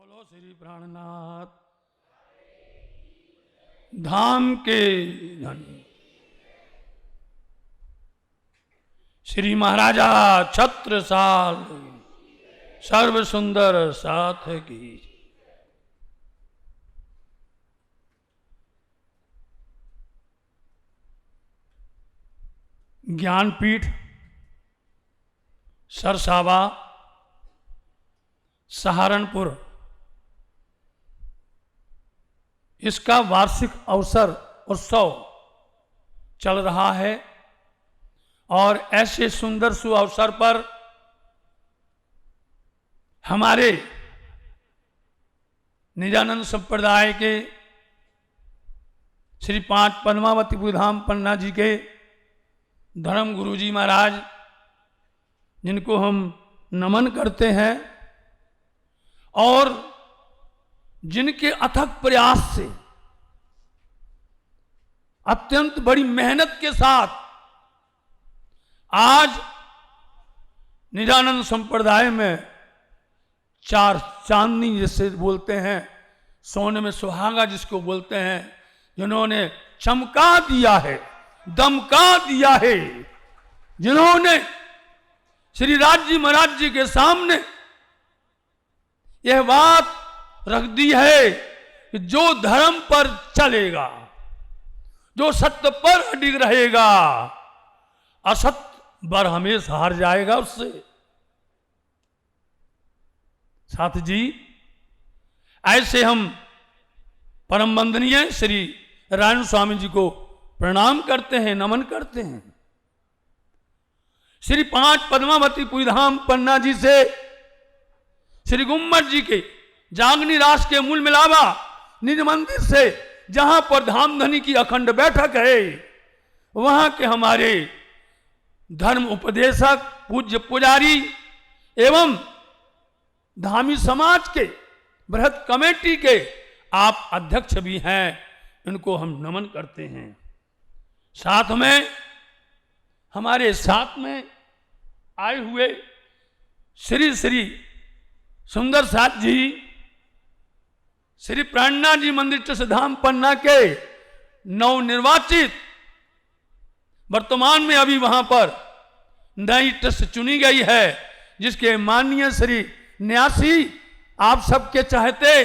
बोलो श्री प्राणनाथ धाम के धनी श्री महाराजा छत्रसाल सर्व सुंदर साथ की। ज्ञानपीठ सरसावा सहारनपुर, इसका वार्षिक अवसर उत्सव चल रहा है और ऐसे सुंदर सु अवसर पर हमारे निजानंद संप्रदाय के श्री 5 पद्मावती धाम पन्ना जी के धर्म गुरु जी महाराज, जिनको हम नमन करते हैं और जिनके अथक प्रयास से अत्यंत बड़ी मेहनत के साथ आज निजानंद संप्रदाय में चार चांदनी जिसे बोलते हैं, सोने में सुहागा जिसको बोलते हैं, जिन्होंने चमका दिया है, दमका दिया है, जिन्होंने श्री राज्य महाराज जी के सामने यह बात रख दी है कि जो धर्म पर चलेगा, जो सत्य पर अडिग रहेगा, असत्य पर हमेशा हार जाएगा उससे। साथ जी, ऐसे हम परम वंदनीय श्री रायन स्वामी जी को प्रणाम करते हैं, नमन करते हैं। श्री 5 पद्मावती धाम पन्ना जी से श्री गुम्मट जी के जागनी रास के मूल मिलावा निज मंदिर से, जहां पर धाम धनी की अखंड बैठक है, वहां के हमारे धर्म उपदेशक पूज्य पुजारी एवं धामी समाज के बृहद कमेटी के आप अध्यक्ष भी हैं, इनको हम नमन करते हैं। साथ में हमारे साथ में आए हुए श्री श्री सुंदर साथ जी, श्री प्राणनाथ जी मंदिर ट्रस्ट धाम पन्ना के नवनिर्वाचित, वर्तमान में अभी वहां पर नई ट्रस्ट चुनी गई है, जिसके माननीय श्री न्यासी, आप सबके चाहते,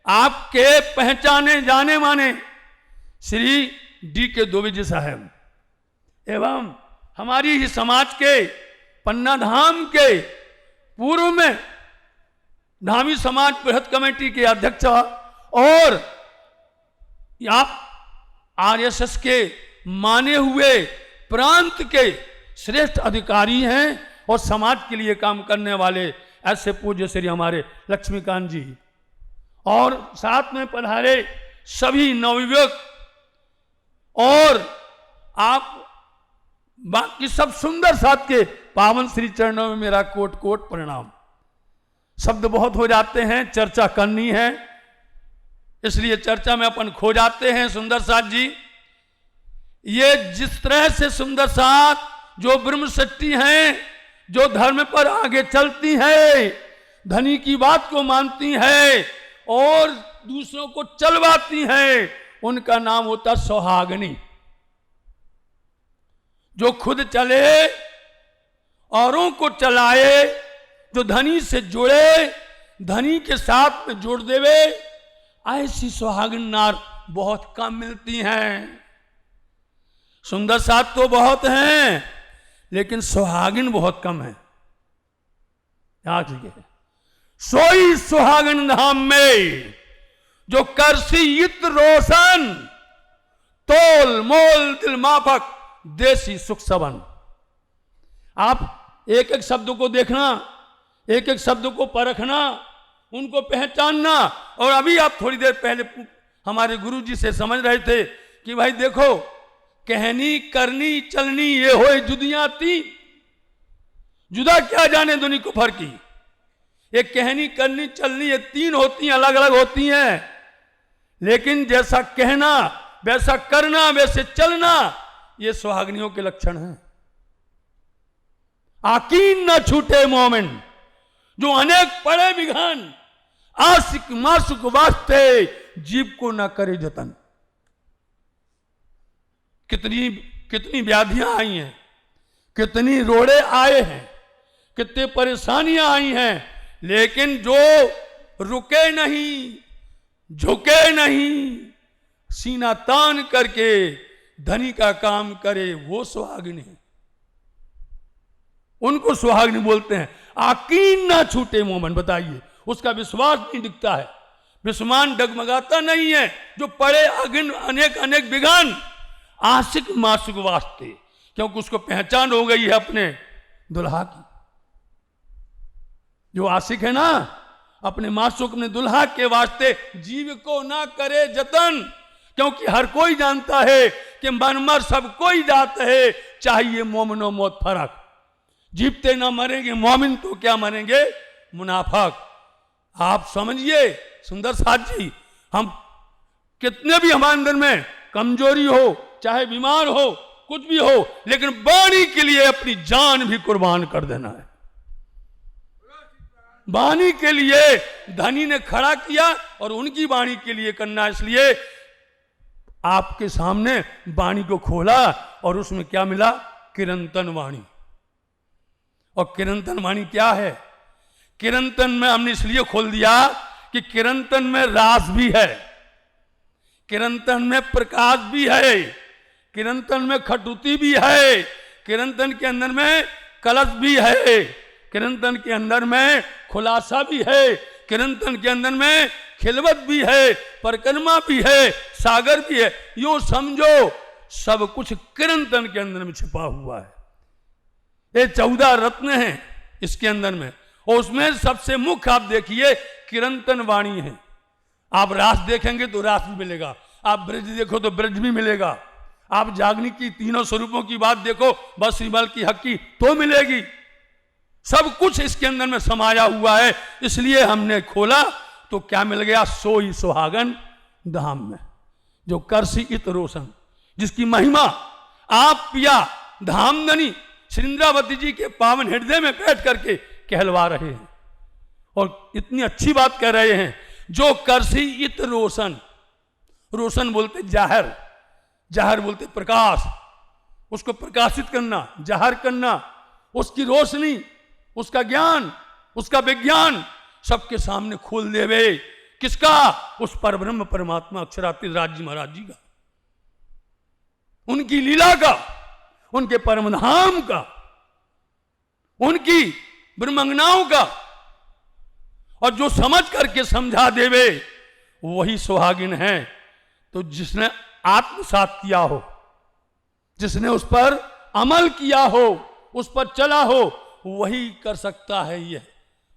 आपके पहचाने जाने माने श्री डी के दोबे जी साहब एवं हमारी ही समाज के पन्ना धाम के पूर्व में धामी समाज बृहद कमेटी के अध्यक्ष और आप आरएसएस के माने हुए प्रांत के श्रेष्ठ अधिकारी हैं और समाज के लिए काम करने वाले ऐसे पूज्य श्री हमारे लक्ष्मीकांत जी, और साथ में पधारे सभी नवयुवक और आप बाकी सब सुंदर साथ के पावन श्री चरणों में मेरा कोट कोट प्रणाम। शब्द बहुत हो जाते हैं, चर्चा करनी है, इसलिए चर्चा में अपन खो जाते हैं। सुंदर साथ जी, ये जिस तरह से सुंदर साथ जो ब्रह्मशक्ति हैं, जो धर्म पर आगे चलती है, धनी की बात को मानती है और दूसरों को चलवाती है, उनका नाम होता सुहागनी। जो खुद चले औरों को चलाए, जो धनी से जुड़े, धनी के साथ में जोड़ देवे, ऐसी सुहागिन नार बहुत कम मिलती हैं। सुंदर साथ तो बहुत हैं, लेकिन सुहागिन बहुत कम है। याद रखिए, सोई सुहागिन धाम में जो करसी इत रोशन, तोल मोल दिल माफक देसी सुख सबन। आप एक एक शब्द को देखना, एक एक शब्द को परखना, उनको पहचानना। और अभी आप थोड़ी देर पहले हमारे गुरु जी से समझ रहे थे कि भाई देखो, कहनी करनी चलनी ये होए जुदियां तीन, जुदा क्या जाने दुनी कुफर की। ये कहनी करनी चलनी ये तीन होती हैं, अलग अलग होती हैं, लेकिन जैसा कहना वैसा करना वैसे चलना, ये सुहागनियों के लक्षण हैं। आकीन न छूटे मोमिन, जो अनेक पड़े विघन, आशिक माशुक वास्ते जीव को ना करे जतन। कितनी कितनी व्याधियां आई हैं, कितनी रोड़े आए हैं, कितनी परेशानियां आई हैं, लेकिन जो रुके नहीं, झुके नहीं, सीना तान करके धनी का काम करे, वो सुहागिन है। उनको सुहागिन बोलते हैं। आकीन ना छूटे मोमन, बताइए, उसका विश्वास नहीं दिखता है, विस्मान डगमगाता नहीं है, जो पड़े अगिन अनेक अनेक बिघान आशिक माशुक वास्ते, क्योंकि उसको पहचान हो गई है अपने दुल्हा की। जो आशिक है ना, अपने माशुक अपने दुल्हा के वास्ते जीव को ना करे जतन, क्योंकि हर कोई जानता है कि मनमर सब कोई जात है, चाहिए मोमिनो मौत फर्क। जीवते ना मरेंगे मोमिन तो क्या मरेंगे मुनाफक। आप समझिए सुंदर साथ जी, हम कितने भी हमारे अंदर में कमजोरी हो, चाहे बीमार हो, कुछ भी हो, लेकिन वाणी के लिए अपनी जान भी कुर्बान कर देना है। वाणी के लिए धनी ने खड़ा किया और उनकी वाणी के लिए करना, इसलिए आपके सामने वाणी को खोला और उसमें क्या मिला? किरंतन वाणी। और किरंतन वाणी क्या है? किरंतन में हमने इसलिए खोल दिया कि किरंतन में रास भी है, किरंतन में प्रकाश भी है, किरंतन में खटुती भी है, किरंतन के अंदर में कलश भी है, किरंतन के अंदर में खुलासा भी है, किरंतन के अंदर में खिलवत भी है, परिक्रमा भी है, सागर भी है। यूं समझो सब कुछ किरंतन के अंदर में छिपा हुआ है। ये 14 रत्न हैं इसके अंदर में, और उसमें सबसे मुख्य आप देखिए किरंतन वाणी है। आप रास देखेंगे तो रास भी मिलेगा, आप ब्रज देखो तो ब्रज भी मिलेगा, आप जागनी की तीनों स्वरूपों की बात देखो, बस श्रीबल की हक की तो मिलेगी। सब कुछ इसके अंदर में समाया हुआ है। इसलिए हमने खोला तो क्या मिल गया? सोई सुहागन धाम में, जो करसी इत रोशन, जिसकी महिमा आप पिया धामधनी श्रृंद्रावती जी के पावन हृदय में बैठ करके कहलवा रहे हैं। और इतनी अच्छी बात कह रहे हैं, जो करसी इत रोशन, रोशन बोलते जाहिर, जाहिर बोलते प्रकाश, उसको प्रकाशित करना, जाहिर करना, उसकी रोशनी, उसका ज्ञान, उसका विज्ञान सबके सामने खोल देवे। किसका? उस परब्रह्म परमात्मा अक्षरातीत राज जी महाराज जी का, उनकी लीला का, उनके परम धाम का, उनकी ब्रह्मंगनाओं का। और जो समझ करके समझा देवे वही सुहागिन है। तो जिसने आत्मसात किया हो, जिसने उस पर अमल किया हो, उस पर चला हो, वही कर सकता है, ये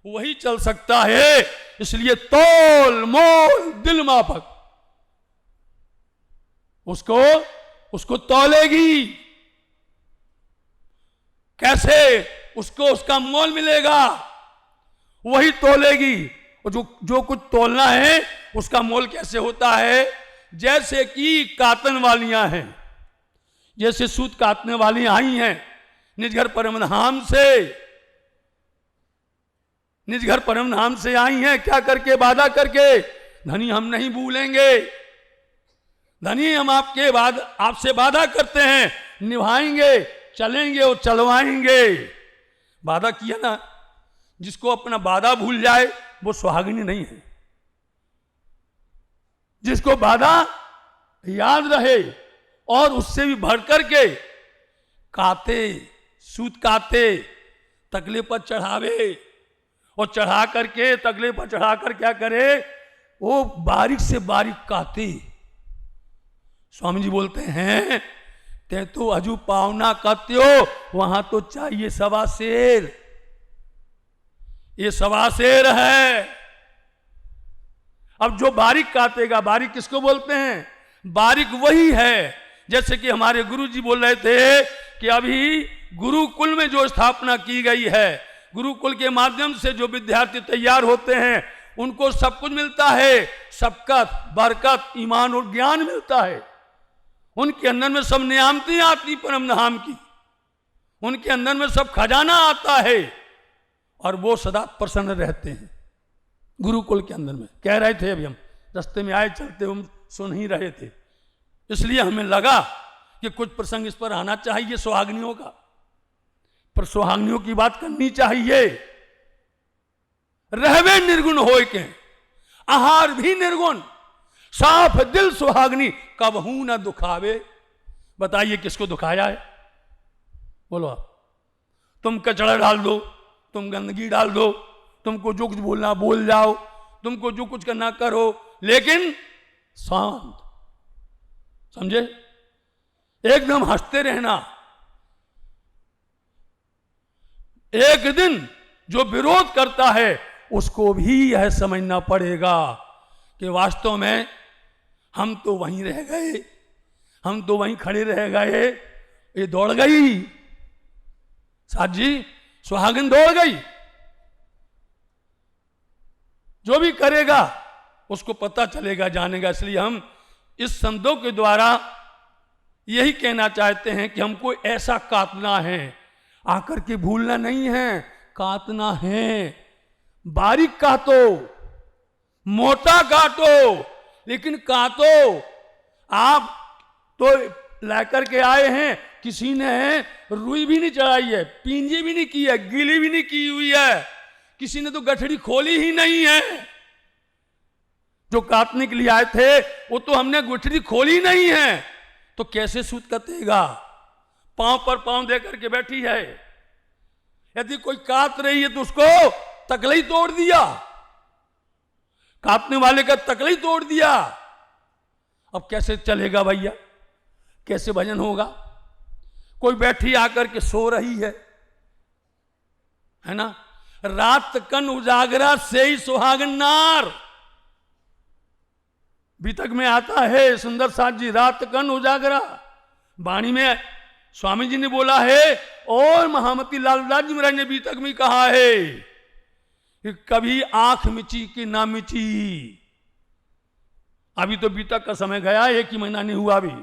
वही चल सकता है। इसलिए तोल मोल दिल माफक, उसको तौलेगी कैसे? उसको उसका मोल मिलेगा, वही तोलेगी। और जो कुछ तोलना है उसका मोल कैसे होता है? जैसे कि कातन वालियां हैं, जैसे सूत काटने वाली आई हैं निज घर परम धाम से, निज घर परम धाम से आई हैं, क्या करके? वादा करके, धनी हम नहीं भूलेंगे, धनी हम आपसे वादा करते हैं, निभाएंगे, चलेंगे और चलवाएंगे। वादा किया ना, जिसको अपना वादा भूल जाए वो सुहागिनी नहीं है। जिसको वादा याद रहे और उससे भी बढ़ करके काते, सूत काते, तकले पर चढ़ावे, और चढ़ा करके तकले पर चढ़ाकर क्या करे? वो बारीक से बारीक काते। स्वामी जी बोलते हैं, ते तो अजू पावना कहते हो, वहां तो चाहिए सवा शेर। ये सवा शेर है। अब जो बारीक काटेगा, बारीक किसको बोलते हैं? बारीक वही है। जैसे कि हमारे गुरु जी बोल रहे थे कि अभी गुरुकुल में जो स्थापना की गई है, गुरुकुल के माध्यम से जो विद्यार्थी तैयार होते हैं उनको सब कुछ मिलता है, सबकत, बरकत, ईमान और ज्ञान मिलता है। उनके अंदर में सब नियामतें आती परम धाम की, उनके अंदर में सब खजाना आता है और वो सदा प्रसन्न रहते हैं। गुरुकुल के अंदर में कह रहे थे, अभी हम रास्ते में आए चलते हम सुन ही रहे थे, इसलिए हमें लगा कि कुछ प्रसंग इस पर आना चाहिए सुहागनियों का, पर सुहागनियों की बात करनी चाहिए। रहवे निर्गुण होय के आहार भी निर्गुण, साफ दिल सुहागनी कबहू न दुखावे। बताइए किसको दुखाया है? बोलो आप। तुम कचड़ा डाल दो, तुम गंदगी डाल दो, तुमको जो कुछ बोलना बोल जाओ, तुमको जो कुछ करना करो, लेकिन शांत, समझे, एकदम हंसते रहना। एक दिन जो विरोध करता है उसको भी यह समझना पड़ेगा कि वास्तव में हम तो वहीं रह गए, हम तो वहीं खड़े रह गए, ये दौड़ गई साथ जी, सुहागिन दौड़ गई। जो भी करेगा उसको पता चलेगा, जानेगा। इसलिए हम इस संदों के द्वारा यही कहना चाहते हैं कि हमको ऐसा काटना है, आकर के भूलना नहीं है, काटना है। बारीक काटो, मोटा काटो, लेकिन काटो। आप तो लेकर के आए हैं, किसी ने रुई भी नहीं चढ़ाई है, पींजी भी नहीं की है, गीली भी नहीं की हुई है, किसी ने तो गठड़ी खोली ही नहीं है। जो काटने के लिए आए थे वो तो हमने गठड़ी खोली नहीं है, तो कैसे सूत कटेगा? पांव पर पांव दे करके बैठी है। यदि कोई काट रही है तो उसको तकला ही तोड़ दिया, काटने वाले का तकला ही तोड़ दिया। अब कैसे चलेगा भैया, कैसे भजन होगा? कोई बैठी आकर के सो रही है ना, रात कन उजागरा से ही सुहागन नार। बीतक में आता है सुंदर साथ जी, रात कन उजागरा। वाणी में स्वामी जी ने बोला है और महामती लालदास जी महाराज ने बीतक में कहा है कि कभी आंख मिची कि ना मिची। अभी तो बीतक का समय गया, 1 ही महीना नहीं हुआ। अभी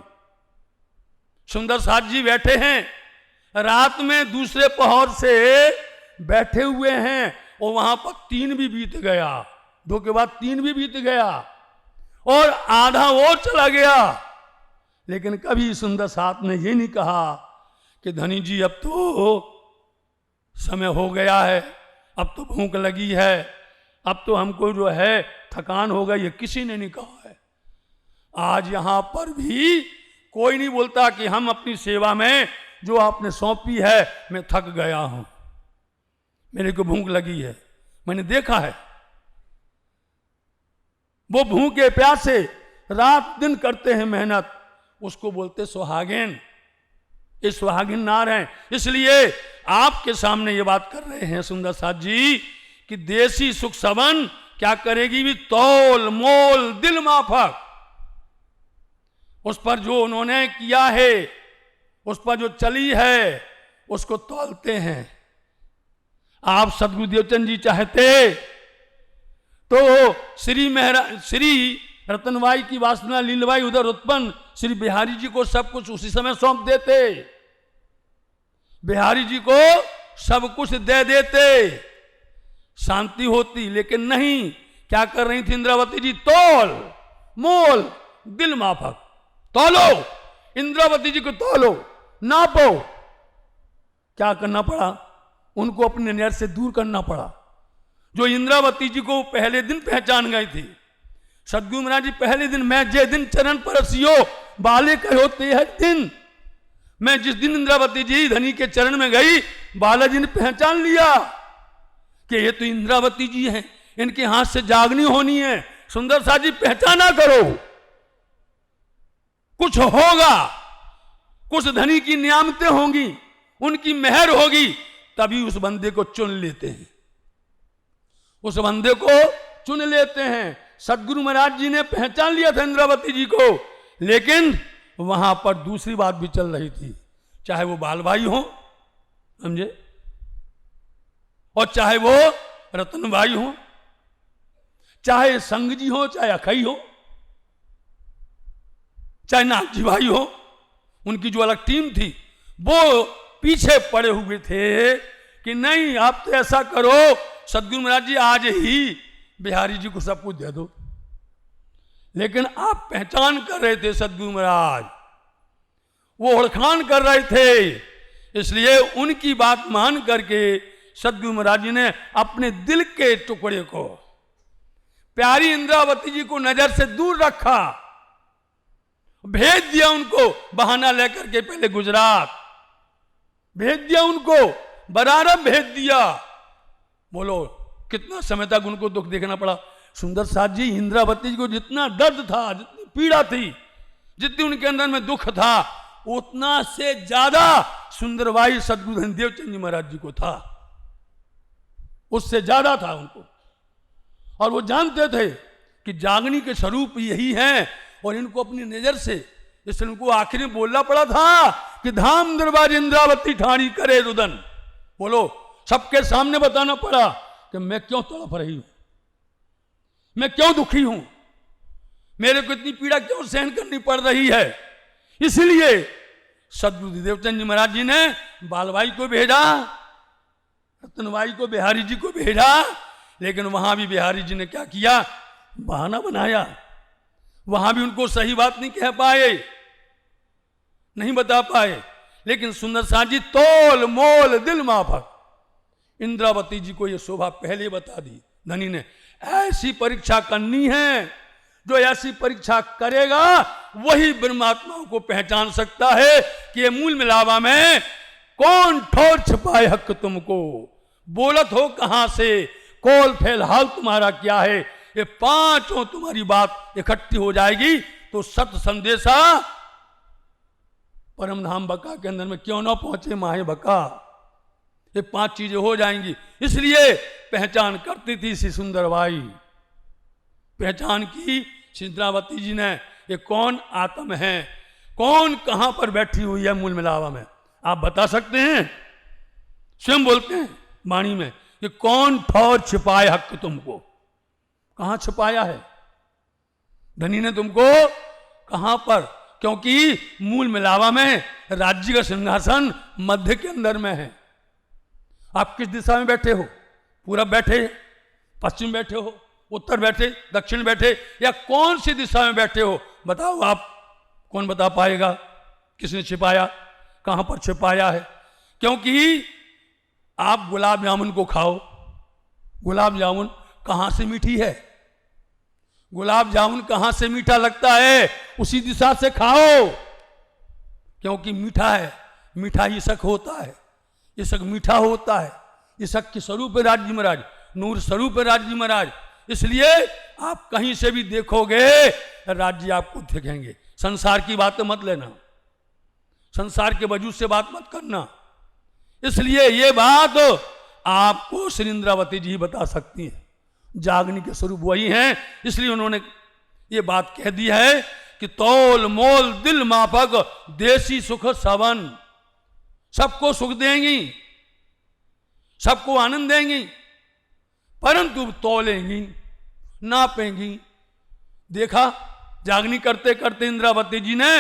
सुंदर साथ जी बैठे हैं, रात में दूसरे पहर से बैठे हुए हैं, और वहां पर 3 भी बीत गया, 2 के बाद 3 भी बीत गया, और आधा और चला गया। लेकिन कभी सुंदर साथ ने ये नहीं कहा कि धनी जी अब तो समय हो गया है, अब तो भूख लगी है, अब तो हमको जो है थकान हो गई है, किसी ने नहीं कहा है। आज यहां पर भी कोई नहीं बोलता कि हम अपनी सेवा में जो आपने सौंपी है मैं थक गया हूं, मेरे को भूख लगी है। मैंने देखा है वो भूखे प्यासे रात दिन करते हैं मेहनत, उसको बोलते सुहागिन। ये सुहागिन नार हैं। इसलिए आपके सामने ये बात कर रहे हैं सुंदर साथ जी कि देसी सुख सबन क्या करेगी भी, तौल मोल दिल माफक। उस पर जो उन्होंने किया है, उस पर जो चली है, उसको तौलते हैं। आप सदगुरु देवचंद जी चाहते तो श्री रतनबाई की वासना लीलबाई उधर उत्पन्न, श्री बिहारी जी को सब कुछ उसी समय सौंप देते, बिहारी जी को सब कुछ दे देते, शांति होती। लेकिन नहीं, क्या कर रही थी इंद्रावती जी? तौल मोल दिल माफक। तौलो, इंद्रावती जी को तौलो, नापो। क्या करना पड़ा? उनको अपने नैर से दूर करना पड़ा। जो इंद्रावती जी को पहले दिन पहचान गई थी, सदगुरु महाराज जी पहले दिन, मैं जे दिन चरण परसियो बाले कहो ते है दिन, मैं जिस दिन इंद्रावती जी धनी के चरण में गई, बालाजी ने पहचान लिया कि ये तो इंद्रावती जी हैं, इनके हाथ से जागनी होनी है। सुंदर साथ जी पहचाना करो, कुछ होगा, कुछ धनी की नियामतें होंगी, उनकी मेहर होगी, तभी उस बंदे को चुन लेते हैं, उस बंदे को चुन लेते हैं। सदगुरु महाराज जी ने पहचान लिया था इंद्रावती जी को, लेकिन वहां पर दूसरी बात भी चल रही थी, चाहे वो बाल भाई हो, समझे, और चाहे वो रतन भाई हो, चाहे संग जी हो, चाहे अखई हो, चाहे नागजी भाई हो, उनकी जो अलग टीम थी, वो पीछे पड़े हुए थे कि नहीं, आप तो ऐसा करो, सदगुरु महाराज जी आज ही बिहारी जी को सब कुछ दे दो। लेकिन आप पहचान कर रहे थे सदगुरु महाराज, वो ओळखान कर रहे थे, इसलिए उनकी बात मान करके सदगुरु महाराज जी ने अपने दिल के टुकड़े को, प्यारी इंद्रावती जी को नजर से दूर रखा, भेज दिया उनको बहाना लेकर के, पहले गुजरात भेज दिया उनको, बरारब भेज दिया। बोलो कितना समय तक उनको दुख देखना पड़ा। सुंदर साथ जी, इंद्रावती जी को जितना दर्द था, जितनी पीड़ा थी, जितनी उनके अंदर में दुख था, उतना से ज्यादा सुंदरबाई सदगुरु देवचंद जी महाराज जी को था, उससे ज्यादा था उनको। और वो जानते थे कि जागनी के स्वरूप यही हैं, और इनको अपनी नजर से, इसलिए उनको आखिर में बोलना पड़ा था कि धाम दरबार इंद्रावती ठाणी करे रुदन। बोलो सबके सामने बताना पड़ा कि मैं क्यों तड़प रही हूं, मैं क्यों दुखी हूं, मेरे को इतनी पीड़ा क्यों सहन करनी पड़ रही है। इसलिए सदगुरु देवचंद जी महाराज जी ने बालबाई को भेजा, रतनबाई को, बिहारी जी को भेजा, लेकिन वहां भी बिहारी जी ने क्या किया, बहाना बनाया। वहां भी उनको सही बात नहीं कह पाए, नहीं बता पाए। लेकिन सुंदर साथ जी तोल मोल दिल माफक, इंद्रावती जी को यह शोभा पहले बता दी धनी ने, ऐसी परीक्षा करनी है, जो ऐसी परीक्षा करेगा वही ब्रह्मात्माओं को पहचान सकता है कि ये मूल मिलावा में कौन ठोर छिपाए हक तुमको, बोलत हो कहां से, कौल फिलहाल तुम्हारा क्या है। ये पांचों तुम्हारी बात इकट्ठी हो जाएगी तो सत्य संदेशा परम धाम बका के अंदर में क्यों ना पहुंचे माहे बका, ये पांच चीजें हो जाएंगी। इसलिए पहचान करती थी श्री सुंदरबाई, पहचान की इंद्रावती जी ने, ये कौन आत्म है, कौन कहां पर बैठी हुई है मूल मिलावा में, आप बता सकते हैं। स्वयं बोलते हैं वाणी में कि कौन ठौर छिपाए हक तुमको, कहां छिपाया है धनी ने तुमको, कहां पर, क्योंकि मूल मिलावा में राज्य का सिंहासन मध्य के अंदर में है। आप किस दिशा में बैठे हो, पूरब बैठे, पश्चिम बैठे हो, उत्तर बैठे, दक्षिण बैठे, या कौन सी दिशा में बैठे हो, बताओ आप, कौन बता पाएगा किसने छिपाया, कहां पर छिपाया है। क्योंकि आप गुलाब जामुन को खाओ, गुलाब जामुन कहां से मीठी है, गुलाब जामुन कहां से मीठा लगता है, उसी दिशा से खाओ, क्योंकि मीठा है, मीठा ही शक होता है, ये शक मीठा होता है, ये शक के स्वरूप है राज्य महाराज, नूर स्वरूप है राज्य महाराज। इसलिए आप कहीं से भी देखोगे राज्य आपको दिखेंगे। संसार की बातें मत लेना, संसार के वजूद से बात मत करना। इसलिए ये बात आपको श्री इंद्रावती जी बता सकती हैं, जागनी के स्वरूप वही हैं। इसलिए उन्होंने ये बात कह दी है कि तौल मोल दिल माफक देसी सुख सवन, सबको सुख देंगी, सबको आनंद देंगी, परंतु तौलेंगी, नापेंगी। देखा जागनी करते करते इंद्रावती जी ने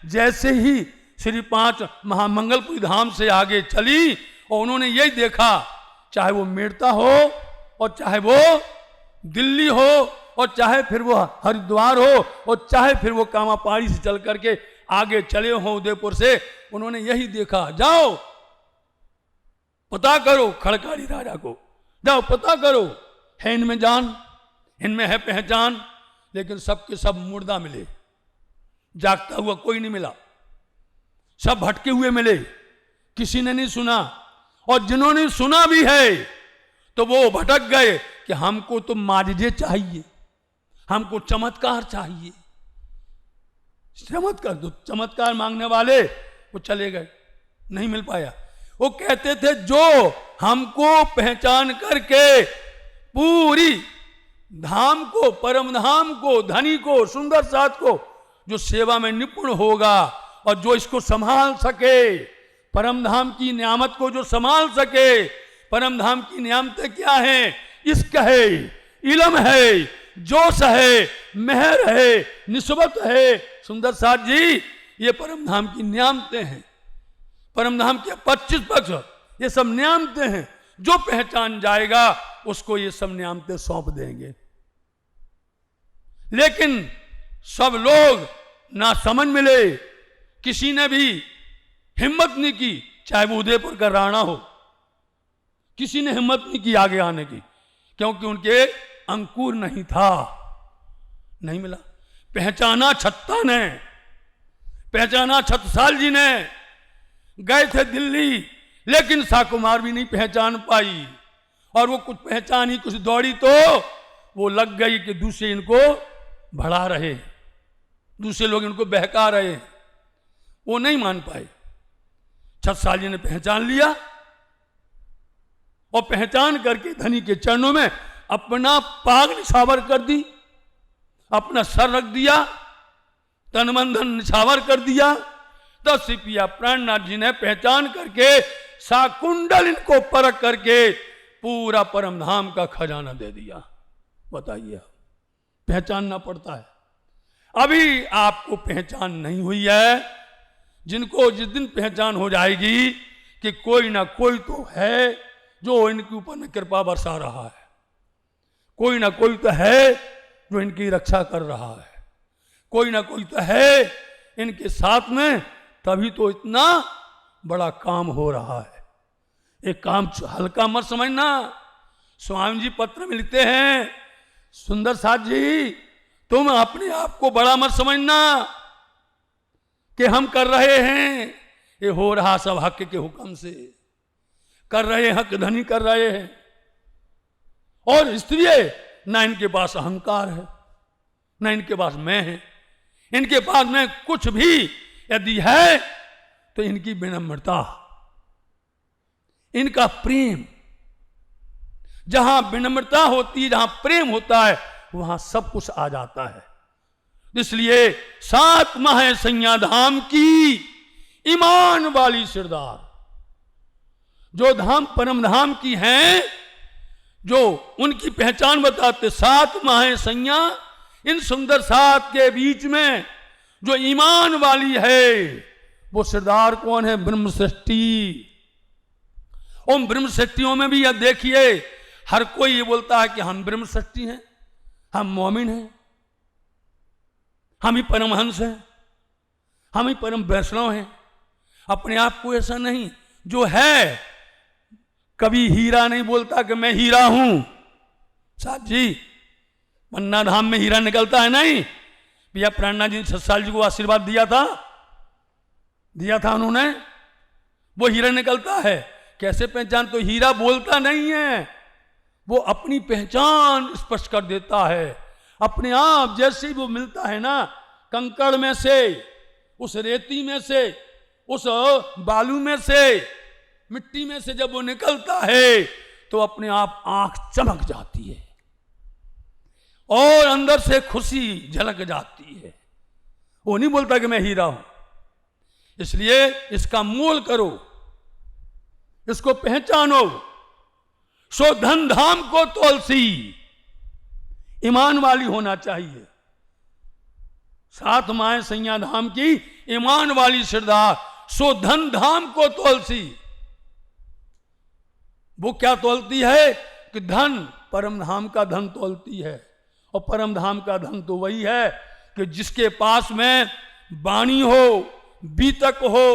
जैसे ही श्री 5 महामंगलपुरी धाम से आगे चली, और उन्होंने यही देखा, चाहे वो मेड़ता हो और चाहे वो दिल्ली हो और चाहे फिर वो हरिद्वार हो और चाहे फिर वो कामापाड़ी से चल करके आगे चले हो उदयपुर से, उन्होंने यही देखा, जाओ पता करो खड़काली राजा को, जाओ पता करो, है इनमें जान, इनमें है पहचान। लेकिन सबके सब मुर्दा मिले, जागता हुआ कोई नहीं मिला, सब भटके हुए मिले, किसी ने नहीं सुना, और जिन्होंने सुना भी है तो वो भटक गए कि हमको तो माजिजे चाहिए, हमको चमत्कार चाहिए, चमत्कार दो। चमत्कार मांगने वाले वो चले गए, नहीं मिल पाया। वो कहते थे जो हमको पहचान करके पूरी धाम को, परम धाम को, धनी को, सुंदर साथ को, जो सेवा में निपुण होगा और जो इसको संभाल सके, परम धाम की नियामत को जो संभाल सके। परम धाम की नियामतें क्या है, इश्क है, इल्म है, जोश है, मेहर है, निस्बत है। सुंदर साथ जी ये परम धाम की नियामतें हैं, परम धाम के 25 पक्ष, ये सब नियामतें हैं। जो पहचान जाएगा उसको ये सब नियामतें सौंप देंगे। लेकिन सब लोग ना समझ मिले, किसी ने भी हिम्मत नहीं की, चाहे वो उदयपुर का राणा हो, किसी ने हिम्मत नहीं की आगे आने की, क्योंकि उनके अंकुर नहीं था, नहीं मिला। पहचाना छत्ता ने, पहचाना छत्रसाल जी ने, गए थे दिल्ली, लेकिन साकुमार भी नहीं पहचान पाई, और वो कुछ पहचानी, कुछ दौड़ी तो वो लग गई कि दूसरे इनको भड़ा रहे, दूसरे लोग इनको बहका रहे, वो नहीं मान पाए। छत्रसाल जी ने पहचान लिया, और पहचान करके धनी के चरणों में अपना पाग निछावर कर दी, अपना सर रख दिया, तन मन धन निछावर कर दिया। तो सिपिया प्राणनाथ जी ने पहचान करके साकुंडल इनको परख करके पूरा परम धाम का खजाना दे दिया। बताइए, पहचानना पड़ता है। अभी आपको पहचान नहीं हुई है, जिनको जिस दिन पहचान हो जाएगी कि कोई ना कोई तो है जो इनके ऊपर में कृपा बरसा रहा है, कोई ना कोई तो है जो इनकी रक्षा कर रहा है, कोई ना कोई तो है इनके साथ में, तभी तो इतना बड़ा काम हो रहा है। एक काम हल्का मत समझना। स्वामी जी पत्र में लिखते हैं, सुंदर साथ जी तुम अपने आप को बड़ा मत समझना कि हम कर रहे हैं, ये हो रहा सब हक के हुक्म से कर रहे हैं, हक धनी कर रहे हैं। और इसलिए ना इनके पास अहंकार है, ना इनके पास मैं है, इनके पास में कुछ भी यदि है तो इनकी विनम्रता, इनका प्रेम। जहां विनम्रता होती है, जहां प्रेम होता है, वहां सब कुछ आ जाता है। इसलिए 7 माह सैया धाम की ईमान वाली सिरदार, जो धाम परम धाम की हैं, जो उनकी पहचान बताते 7 माह सैया, इन सुंदर 7 के बीच में जो ईमान वाली है वो सिरदार कौन है? ब्रह्म सृष्टि। उन ब्रह्म सृष्टियों में भी अब देखिए, हर कोई ये बोलता है कि हम ब्रह्म सृष्टि हैं, हम मोमिन हैं, हम ही परमहंस हैं, हम ही परम वैष्णव हैं। अपने आप को ऐसा नहीं, जो है कभी हीरा नहीं बोलता कि मैं हीरा हूं। साहब जी, पन्ना धाम में हीरा निकलता है नहीं? भैया प्राणनाथ जी ने छत्रसाल जी को आशीर्वाद दिया था उन्होंने, वो हीरा निकलता है। कैसे पहचान? तो हीरा बोलता नहीं है, वो अपनी पहचान स्पष्ट कर देता है अपने आप। जैसे ही वो मिलता है ना, कंकड़ में से, उस रेती में से, उस बालू में से, मिट्टी में से जब वो निकलता है तो अपने आप आंख चमक जाती है और अंदर से खुशी झलक जाती है। वो नहीं बोलता कि मैं हीरा हूं। इसलिए इसका मोल करो, इसको पहचानो। सो धन धाम को तुलसी, ईमान वाली होना चाहिए। 7 माह सैया धाम की ईमान वाली श्रद्धा, सो धन धाम को तुलसी। वो क्या तोलती है? कि धन, परम धाम का धन तोलती है। और परम धाम का धन तो वही है कि जिसके पास में वाणी हो, बीतक हो,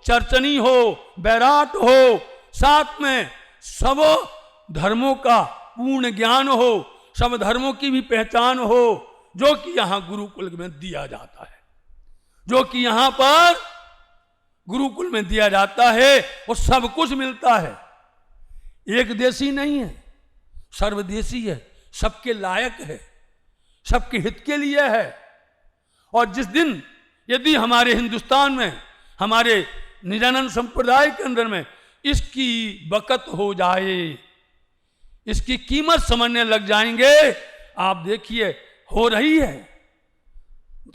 चर्चनी हो, बैराट हो, साथ में सब धर्मों का पूर्ण ज्ञान हो, सब धर्मों की भी पहचान हो, जो कि यहां गुरुकुल में दिया जाता है, जो कि यहां पर गुरुकुल में दिया जाता है, वो सब कुछ मिलता है। एक देशी नहीं है, सर्वदेशी है, सबके लायक है, सबके हित के लिए है। और जिस दिन यदि हमारे हिंदुस्तान में, हमारे निजानंद संप्रदाय के अंदर में इसकी बकत हो जाए, इसकी कीमत समझने लग जाएंगे, आप देखिए हो रही है,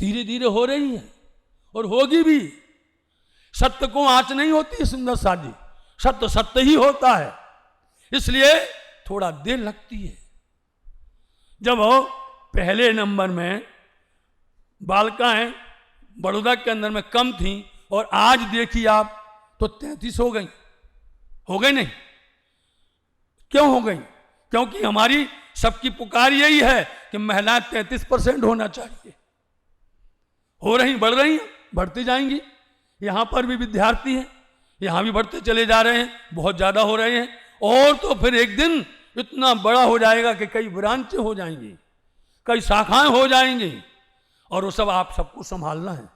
धीरे धीरे हो रही है और होगी भी। सत्य को आंच नहीं होती सुंदर साजी, सत्य सत्य ही होता है। इसलिए थोड़ा देर लगती है। जब पहले नंबर में बालिकाएं बड़ौदा के अंदर में कम थी, और आज देखिए आप तो 33 हो गई नहीं? क्यों हो गई? क्योंकि हमारी सबकी पुकार यही है कि महिलाएं 33% होना चाहिए। हो रही, बढ़ रही हैं, बढ़ती जाएंगी। यहाँ पर भी विद्यार्थी हैं, यहाँ भी बढ़ते चले जा रहे हैं, बहुत ज़्यादा हो रहे हैं, और तो फिर एक दिन इतना बड़ा हो जाएगा कि कई ब्रांचें हो जाएंगी, कई शाखाएं हो जाएंगी, और वो सब आप सबको संभालना है,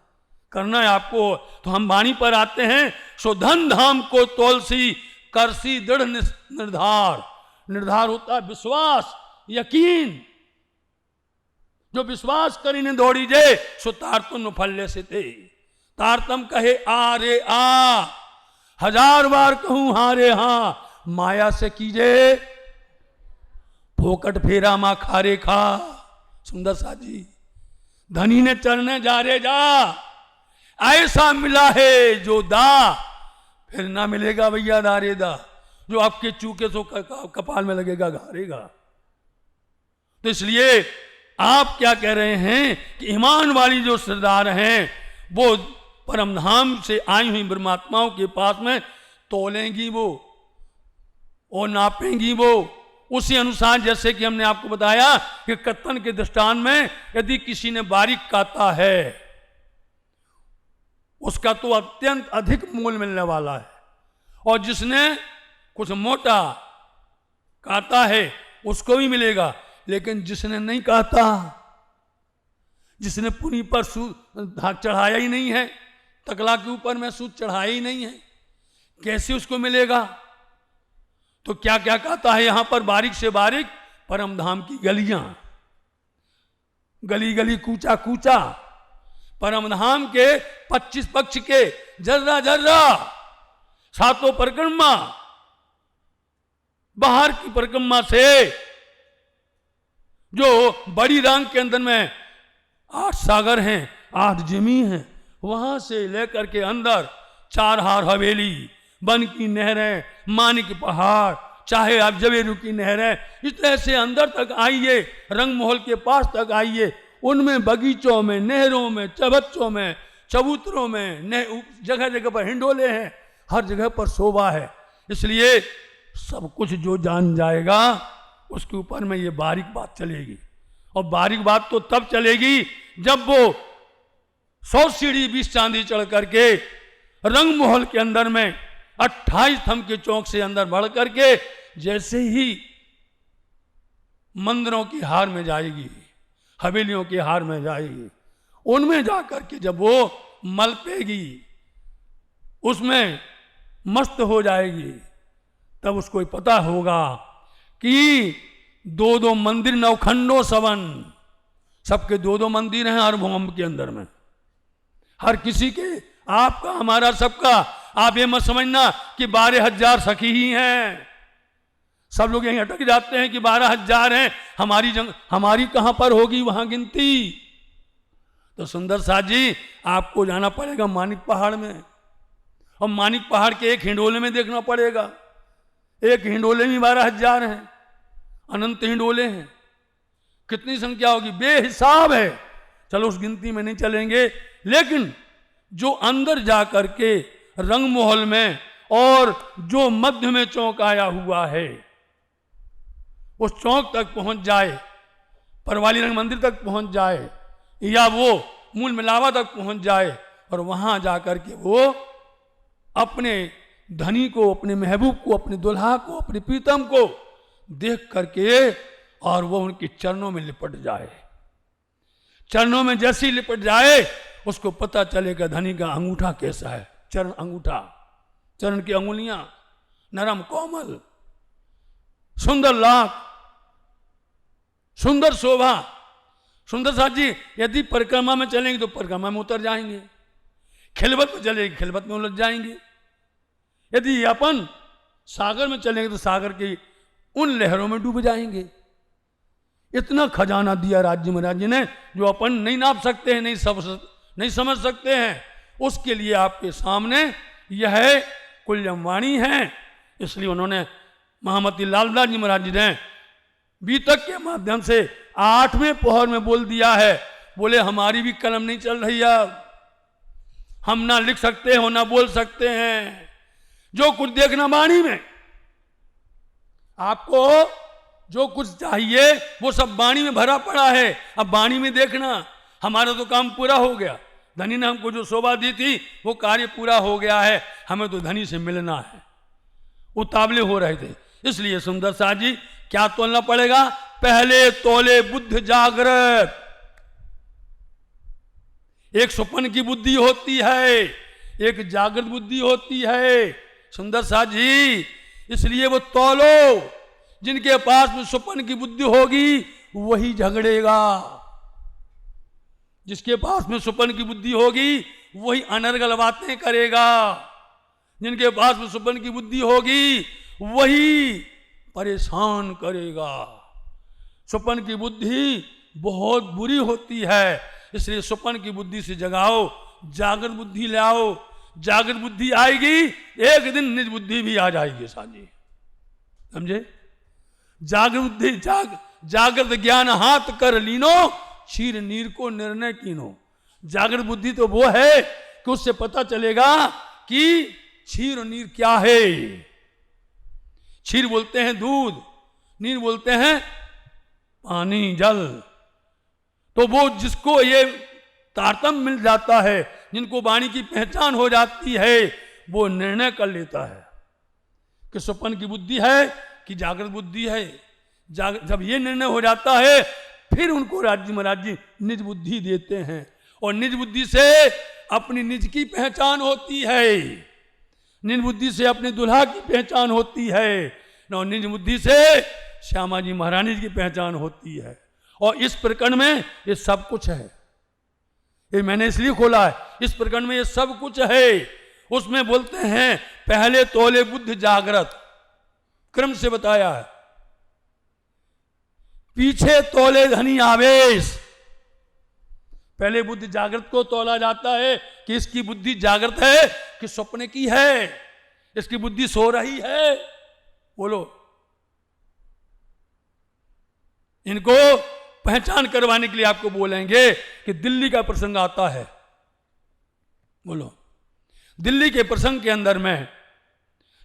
करना है आपको। तो हम वाणी पर आते हैं, सो धन धाम को तोलसी करसी दृढ़ निर्धार। निर्धार होता है विश्वास, यकीन। जो विश्वास करी ने दौड़ी जे सो तारतम फल्ले से थे। तारतम कहे आ रे आ, 1000 बार कहूं हाँ रे हाँ, माया से कीजे फोकट फेरा मा खारे खा। सुंदर सा जी, धनी ने चलने जा रे जा, ऐसा मिला है जो दा फिर ना मिलेगा भैया दारे दा। जो आपके चूके तो कपाल में लगेगा घारेगा। तो इसलिए आप क्या कह रहे हैं कि ईमान वाली जो सरदार हैं वो परम धाम से आई हुई ब्रह्मात्माओं के पास में तोलेंगी, वो नापेंगी, वो उसी अनुसार। जैसे कि हमने आपको बताया कि कत्तन के दृष्टांत में यदि किसी ने बारीक काता है उसका तो अत्यंत अधिक मूल्य मिलने वाला है, और जिसने कुछ मोटा काता है उसको भी मिलेगा। लेकिन जिसने नहीं काता, जिसने पुनी पर सूत धाक चढ़ाया ही नहीं है, तकला के ऊपर में सूत चढ़ाया ही नहीं है, कैसे उसको मिलेगा? तो क्या क्या कहता है यहां पर, बारीक से बारीक परम धाम की गलियां, गली गली कूचा कूचा, परम धाम के 25 पक्ष के जर्रा जर्रा, सातों परिक्रमा, बाहर की परिक्रमा से जो बड़ी रंग के अंदर में 8 सागर हैं, 8 जिमी हैं, वहां से लेकर के अंदर 4 हार हवेली, बन की नहरें, मानिक पहाड़, चाहे आप जवेरू की नहरें, इस तरह से अंदर तक आइए, रंग महल के पास तक आइए। उनमें बगीचों में, नहरों में, चबच्चों में, चबूतरों में, जगह जगह पर हिंडोले हैं, हर जगह पर शोभा है। इसलिए सब कुछ जो जान जाएगा उसके ऊपर में ये बारीक बात चलेगी। और बारीक बात तो तब चलेगी जब वो 100 सीढ़ी 20 चांदी चढ़ करके रंग महल के अंदर में 28 थंब के चौक से अंदर बढ़ करके जैसे ही मंदिरों की हार में जाएगी, हवेलियों के हार में जाएगी, उनमें जाकर के जब वो मलपेगी, उसमें मस्त हो जाएगी, तब उसको पता होगा कि 2-2 मंदिर नवखंडो सवन, सबके 2-2 मंदिर हैं हर भूम के अंदर में, हर किसी के, आपका हमारा सबका। आप ये मत समझना कि 12,000 सखी ही हैं। सब लोग यहीं अटक जाते हैं कि 12,000 हैं, हमारी कहां पर होगी वहां गिनती। तो सुंदर साथ जी, आपको जाना पड़ेगा मानिक पहाड़ में, और मानिक पहाड़ के एक हिंडोले में देखना पड़ेगा। एक हिंडोले में 12,000 हैं, अनंत हिंडोले हैं, कितनी संख्या होगी बेहिसाब है। चलो उस गिनती में नहीं चलेंगे, लेकिन जो अंदर जा करके रंग महल में और जो मध्य में चौक आया हुआ है, उस चौक तक पहुंच जाए, परवाली रंग मंदिर तक पहुंच जाए, या वो मूल मिलावा तक पहुंच जाए, और वहां जाकर के वो अपने धनी को, अपने महबूब को, अपने दुल्हा को, अपने प्रीतम को देख करके और वो उनके चरणों में लिपट जाए। चरणों में जैसी लिपट जाए उसको पता चलेगा धनी का अंगूठा कैसा है। चरण अंगूठा, चरण की अंगुलियां नरम कोमल, सुंदर लाख, सुंदर शोभा। सुंदर साथ जी, यदि परिक्रमा में चलेंगे तो परिक्रमा में उतर जाएंगे, खिलबत में चलेंगे खिलबत में उलझ जाएंगे। यदि अपन सागर में चलेंगे तो सागर की उन लहरों में डूब जाएंगे। इतना खजाना दिया राज्य महाराज जी ने जो अपन नहीं नाप सकते हैं, नहीं समझ सकते हैं। उसके लिए आपके सामने यह कुल्यम वाणी है। इसलिए उन्होंने महामती लालदास जी महाराज जी ने बीतक के माध्यम से 8वें पहर में बोल दिया है। बोले हमारी भी कलम नहीं चल रही है, हम ना लिख सकते हो ना बोल सकते हैं। जो कुछ देखना वाणी में आपको जो कुछ चाहिए वो सब वाणी में भरा पड़ा है। अब वाणी में देखना, हमारा तो काम पूरा हो गया। धनी ने हमको जो शोभा दी थी वो कार्य पूरा हो गया है, हमें तो धनी से मिलना है। उतावले हो रहे थे, इसलिए सुंदर साथ जी क्या तोलना पड़ेगा? पहले तोले बुद्ध जागृत। एक स्वप्न की बुद्धि होती है, एक जागृत बुद्धि होती है सुंदर साथ जी। इसलिए वो तोलो, जिनके पास में स्वप्न की बुद्धि होगी वही झगड़ेगा, जिसके पास में स्वप्न की बुद्धि होगी वही अनर्गल बातें करेगा, जिनके पास में स्वप्न की बुद्धि होगी वही परेशान करेगा। स्वप्न की बुद्धि बहुत बुरी होती है, इसलिए स्वप्न की बुद्धि से जगाओ, जागृत बुद्धि ले आओ। जागृत बुद्धि आएगी, एक दिन निज बुद्धि भी आ जाएगी साजी, समझे? जागृत बुद्धि जागृत ज्ञान हाथ कर लीनो, क्षीर नीर को निर्णय कीनो। जागृत बुद्धि तो वो है कि उससे पता चलेगा कि क्षीर और नीर क्या है। क्षीर बोलते हैं दूध, नीर बोलते हैं पानी जल। तो वो जिसको ये तारतम्य मिल जाता है, जिनको वाणी की पहचान हो जाती है, वो निर्णय कर लेता है कि स्वप्न की बुद्धि है कि जागृत बुद्धि है। जब ये निर्णय हो जाता है फिर उनको राज्य महाराज जी निज बुद्धि देते हैं, और निज बुद्धि से अपनी निज की पहचान होती है, निज बुद्धि से अपने दुल्हा की पहचान होती है, और निज बुद्धि से श्यामा जी महारानी जी की पहचान होती है। और इस प्रकरण में ये सब कुछ है, ये मैंने इसलिए खोला है, इस प्रकरण में ये सब कुछ है। उसमें बोलते हैं पहले तोले बुद्ध जागृत, क्रम से बताया है। पीछे तोले धनी आवेश। पहले बुद्धि जागृत को तोला जाता है कि इसकी बुद्धि जागृत है कि स्वप्न की है, इसकी बुद्धि सो रही है। बोलो, इनको पहचान करवाने के लिए आपको बोलेंगे कि दिल्ली का प्रसंग आता है। बोलो, दिल्ली के प्रसंग के अंदर में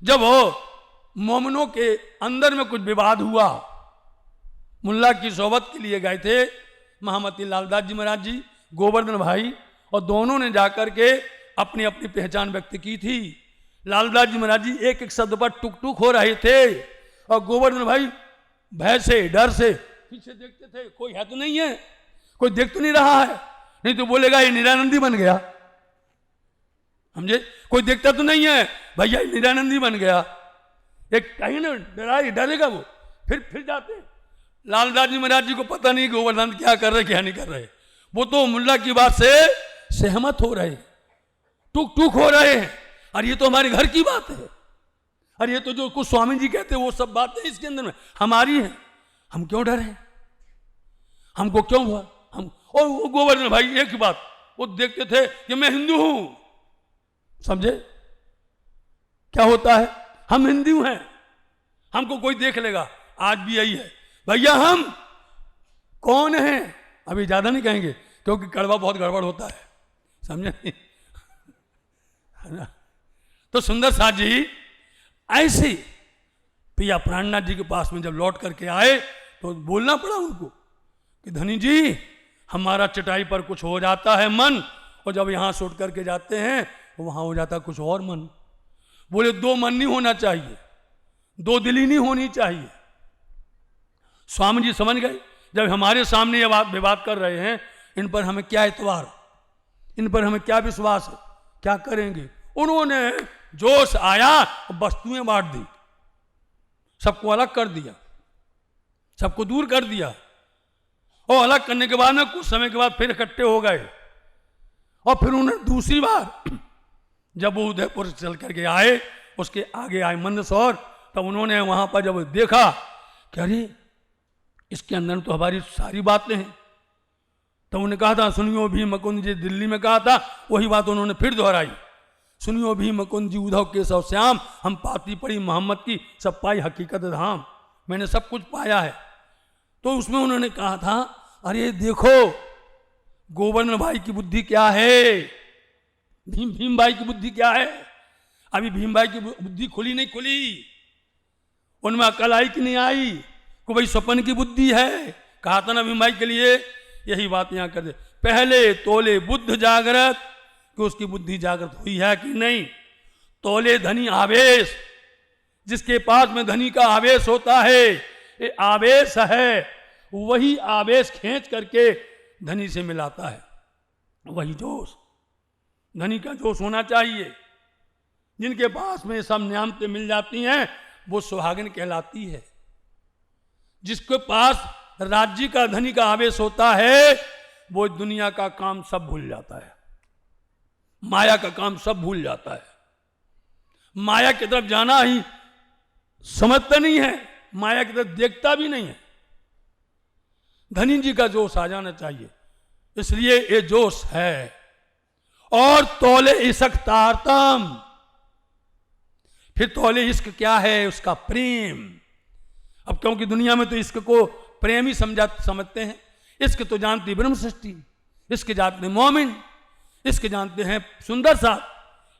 जब वो मोमनों के अंदर में कुछ विवाद हुआ, मुल्ला की सोबत के लिए गए थे महामती लालदास जी महाराज जी, गोवर्धन भाई, और दोनों ने जाकर के अपनी अपनी पहचान व्यक्त की थी। लालदास जी महाराज जी एक एक शब्द पर टुक टुक हो रहे थे, और गोवर्धन भाई भय से डर से पीछे देखते थे, कोई है तो नहीं है, कोई देख तो नहीं रहा है, नहीं तो बोलेगा ये निरानंदी बन गया, समझे? कोई देखता तो नहीं है, भैया ये निरानंदी बन गया। एक कहीं ना डरेगा वो, फिर जाते। लालदास जी महाराज जी को पता नहीं गोवर्धन क्या कर रहे क्या नहीं कर रहे, वो तो मुल्ला की बात से सहमत हो रहे, टुक टुक हो रहे हैं। और ये तो हमारे घर की बात है, और ये तो जो कुछ स्वामी जी कहते हैं वो सब बातें इसके अंदर में हमारी हैं, हम क्यों डरे, हमको क्यों हुआ हम। और वो गोवर्धन भाई एक ही बात, वो देखते थे कि मैं हिंदू हूं, समझे? क्या होता है, हम हिंदू हैं, हमको कोई देख लेगा। आज भी यही है, भैया हम कौन हैं, अभी ज्यादा नहीं कहेंगे क्योंकि कड़वा बहुत गड़बड़ होता है, समझे? है ना? तो सुंदर साथ जी ऐसे पिया प्राणनाथ जी के पास में जब लौट करके आए तो बोलना पड़ा उनको कि धनी जी हमारा चटाई पर कुछ हो जाता है मन, और जब यहाँ सोट करके जाते हैं तो वहाँ हो जाता कुछ और मन। बोले दो मन नहीं होना चाहिए, दो दिली नहीं होनी चाहिए। स्वामी जी समझ गए, जब हमारे सामने ये बात विवाद कर रहे हैं, इन पर हमें क्या एतबार, इन पर हमें क्या विश्वास है, क्या करेंगे। उन्होंने जोश आया, वस्तुएं बांट दी, सबको अलग कर दिया, सबको दूर कर दिया, और अलग करने के बाद में कुछ समय के बाद फिर इकट्ठे हो गए। और फिर उन्होंने दूसरी बार जब वो उदयपुर चल करके आए, उसके आगे आए मंदसौर, तब उन्होंने वहां पर जब देखा कि अरे इसके अंदर तो हमारी सारी बातें हैं, तो उन्होंने कहा था सुनियो भी मुकुंद जी, दिल्ली में कहा था वही बात उन्होंने फिर दोहराई, सुनियो भी मुकुंद जी उद्धव केशव श्याम, हम पाती पड़ी मोहम्मद की सब पाई हकीकत धाम, मैंने सब कुछ पाया है। तो उसमें उन्होंने कहा था अरे देखो गोवर्धन भाई की बुद्धि क्या है, भीम भाई की बुद्धि क्या है। अभी भीम भाई की बुद्धि खुली नहीं खुली, उनमें अकल आई कि नहीं आई, को भाई स्वप्न की बुद्धि है। कहा था ना भीम भाई के लिए, यही बात यहां कर दे। पहले तोले बुद्ध जागृत, कि उसकी बुद्धि जागृत हुई है कि नहीं। तोले धनी आवेश, जिसके पास में धनी का आवेश होता है, ये आवेश है, वही आवेश खींच करके धनी से मिलाता है। वही जोश, धनी का जोश होना चाहिए। जिनके पास में सब नियामतें मिल जाती हैं, वो सुहागिन कहलाती है। जिसके पास राज्य का, धनी का आवेश होता है, वो दुनिया का काम सब भूल जाता है, माया का काम सब भूल जाता है। माया की तरफ जाना ही समझता नहीं है, माया की तरफ देखता भी नहीं है। धनी जी का जोश आ जाना चाहिए, इसलिए ये जोश है। और तौले इश्क तारतम, फिर तौले इश्क क्या है, उसका प्रेम। अब क्योंकि दुनिया में तो इश्क को प्रेम ही समझते हैं। इश्क तो जानती ब्रह्म सृष्टि, इश्क जानते मोमिन, इश्क जानते हैं सुंदर सा।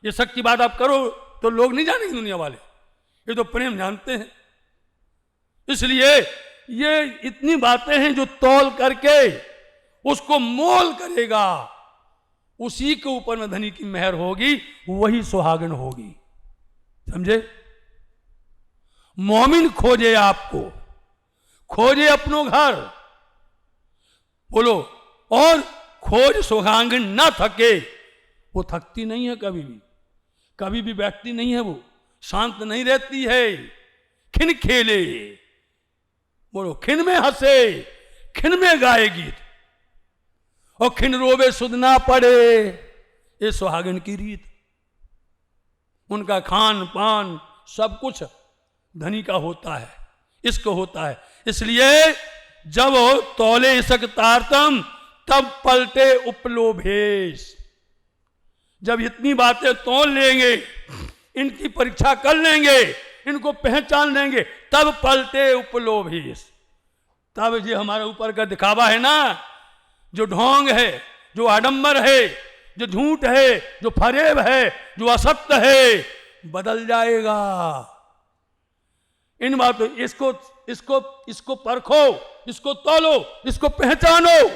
ये शक की बात आप करो तो लोग नहीं जानेंगे दुनिया वाले, ये तो प्रेम जानते हैं। इसलिए ये इतनी बातें हैं जो तौल करके उसको मोल करेगा, उसी के ऊपर में धनी की मेहर होगी, वही सुहागन होगी। समझे? मोमिन खोजे आपको, खोजे अपनो घर, बोलो, और खोज सुहागन ना थके। वो थकती नहीं है कभी भी, कभी भी बैठती नहीं है, वो शांत नहीं रहती है। खिन खेले, बोलो, खिन में हंसे, खिन में गाए गीत, और खिन रोवे सुध ना पड़े। ये सुहागन की रीत। उनका खान पान सब कुछ धनी का होता है, इश्क होता है। इसलिए जब तौले इश्क तारतम, तब पलटे उपलोभेश। जब इतनी बातें तौल लेंगे, इनकी परीक्षा कर लेंगे, इनको पहचान लेंगे, तब पलटे उपलोभेश। तब ये हमारे ऊपर का दिखावा है ना, जो ढोंग है, जो आडंबर है, जो झूठ है, जो फरेब है, जो असत्य है, बदल जाएगा। इन बातों, इसको परखो, इसको तौलो, इसको पहचानो,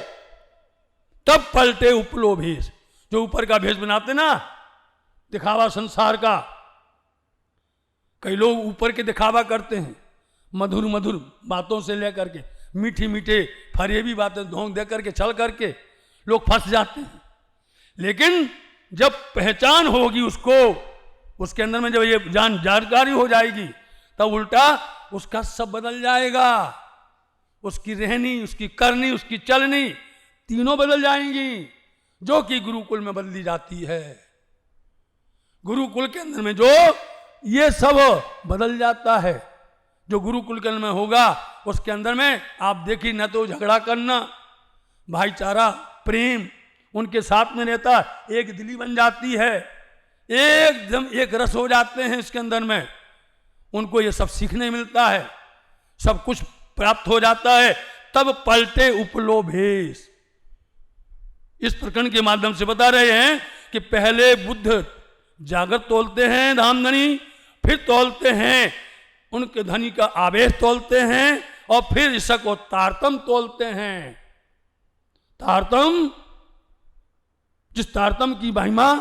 तब पलटे उपलोभेश। जो ऊपर का भेष बनाते ना, दिखावा संसार का, कई लोग ऊपर के दिखावा करते हैं, मधुर मधुर बातों से लेकर के, मीठी मीठे फरेबी बातें ढोंग दे करके, छल करके लोग फंस जाते हैं। लेकिन जब पहचान होगी उसको, उसके अंदर में जब ये जानकारी हो जाएगी, तब उल्टा उसका सब बदल जाएगा। उसकी रहनी, उसकी करनी, उसकी चलनी, तीनों बदल जाएंगी, जो कि गुरुकुल में बदली जाती है। गुरुकुल के अंदर में जो ये सब बदल जाता है, जो गुरुकुल के अंदर में होगा, उसके अंदर में आप देखिए, न तो झगड़ा करना, भाईचारा, प्रेम उनके साथ में रहता, एक दिली बन जाती है, एकदम एक रस हो जाते हैं इसके अंदर में। उनको ये सब सीखने मिलता है, सब कुछ प्राप्त हो जाता है। तब पलटे उपलोभेश। इस प्रकरण के माध्यम से बता रहे हैं कि पहले बुद्ध जागृत तोलते हैं धामधनी, फिर तोलते हैं उनके धनी का आवेश तोलते हैं, और फिर इश्क को तारतम तोलते हैं। तारतम, जिस तारतम की महिमा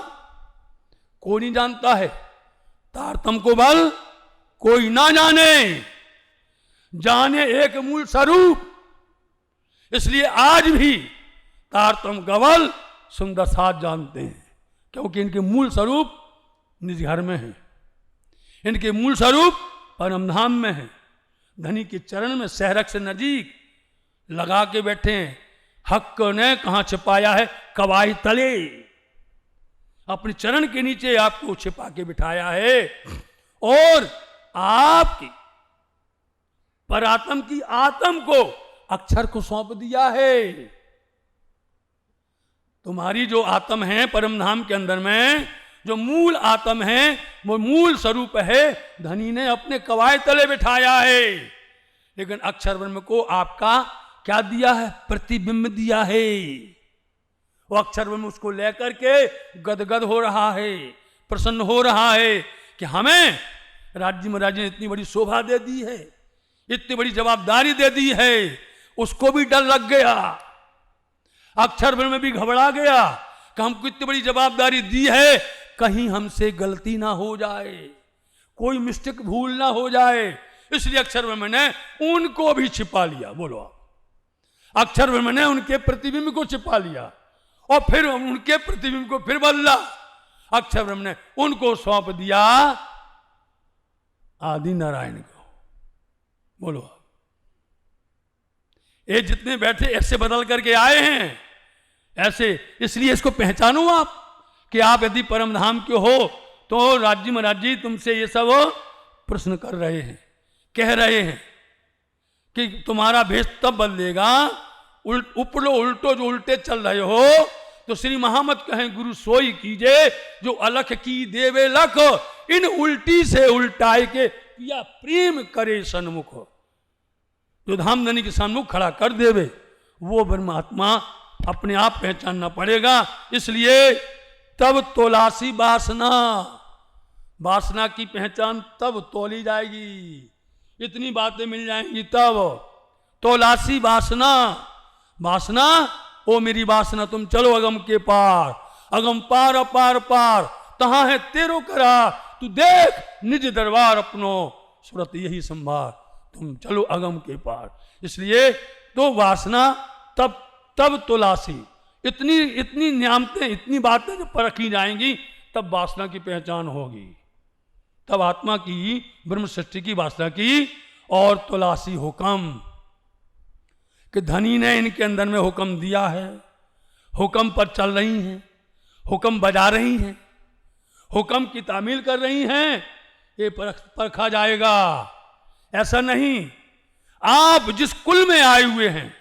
कोई नहीं जानता है, तारतम को बल कोई ना जाने, जाने एक मूल स्वरूप। इसलिए आज भी तारतम गवल सुंदर साथ जानते हैं, क्योंकि इनके मूल स्वरूप निज घर में है, इनके मूल स्वरूप परम धाम में है। धनी के चरण में सहरक से नजीक लगा के बैठे हैं। हक ने कहां छिपाया है, कवाई तले, अपने चरण के नीचे आपको छिपा के बिठाया है, और आपकी परात्म की आत्म को, अक्षर को सौंप दिया है। तुम्हारी जो आत्म है परम धाम के अंदर में, जो मूल आत्म है, वो मूल स्वरूप है, धनी ने अपने कवाय तले बिठाया है। लेकिन अक्षर ब्रह्म को आपका क्या दिया है, प्रतिबिंब दिया है। वो अक्षर ब्रह्म उसको लेकर के गदगद हो रहा है, प्रसन्न हो रहा है कि हमें राज्य महाराज ने इतनी बड़ी शोभा दे दी है, इतनी बड़ी जवाबदारी दे दी है, उसको भी डर लग गया। अक्षर ब्रह्म भी घबरा गया कि हमको इतनी बड़ी जवाबदारी दी है, कहीं हमसे गलती ना हो जाए, कोई मिस्टेक भूल ना हो जाए। इसलिए अक्षर ब्रह्म ने उनको भी छिपा लिया। बोलो आप, अक्षर ब्रह्म ने उनके प्रतिबिंब को छिपा लिया और फिर उनके प्रतिबिंब को फिर बदला। अक्षर ब्रह्म ने उनको सौंप दिया आदि नारायण को। बोलो आप, ये जितने बैठे ऐसे बदल करके आए हैं ऐसे। इसलिए इसको पहचानो आप कि आप यदि परम धाम के हो तो राज्य महाराज जी तुमसे ये सब प्रश्न कर रहे हैं, कह रहे हैं कि तुम्हारा भेष तब बदलेगा, उपलो उल्टो जो उल्टे चल रहे हो तो श्री महामत कहें गुरु सोई कीजे जो अलख की देवे लख, इन उल्टी से उल्टाए के या प्रेम करे सन्मुख। जो धामधनी के सन्मुख खड़ा कर देवे वो परमात्मा अपने आप पहचानना पड़ेगा। इसलिए तब तोलासी वासना, वासना की पहचान तब तोली जाएगी, इतनी बातें मिल जाएंगी तब। तोलासी वासना, वासना ओ मेरी वासना तुम चलो अगम के पार, अगम पार अपार पार, तहां है तेरो करार, तू देख निज दरबार अपनो, सूरत यही संभार, तुम चलो अगम के पार। इसलिए तो वासना तब तोलासी, इतनी नियामतें, इतनी बातें जब परखी जाएंगी तब वासना की पहचान होगी, तब आत्मा की, ब्रह्म सृष्टि की वासना की। और तोलासी हुक्म कि धनी ने इनके अंदर में हुक्म दिया है, हुक्म पर चल रही हैं, हुक्म बजा रही हैं, हुक्म की तामील कर रही हैं, ये परखा जाएगा। ऐसा नहीं, आप जिस कुल में आए हुए हैं,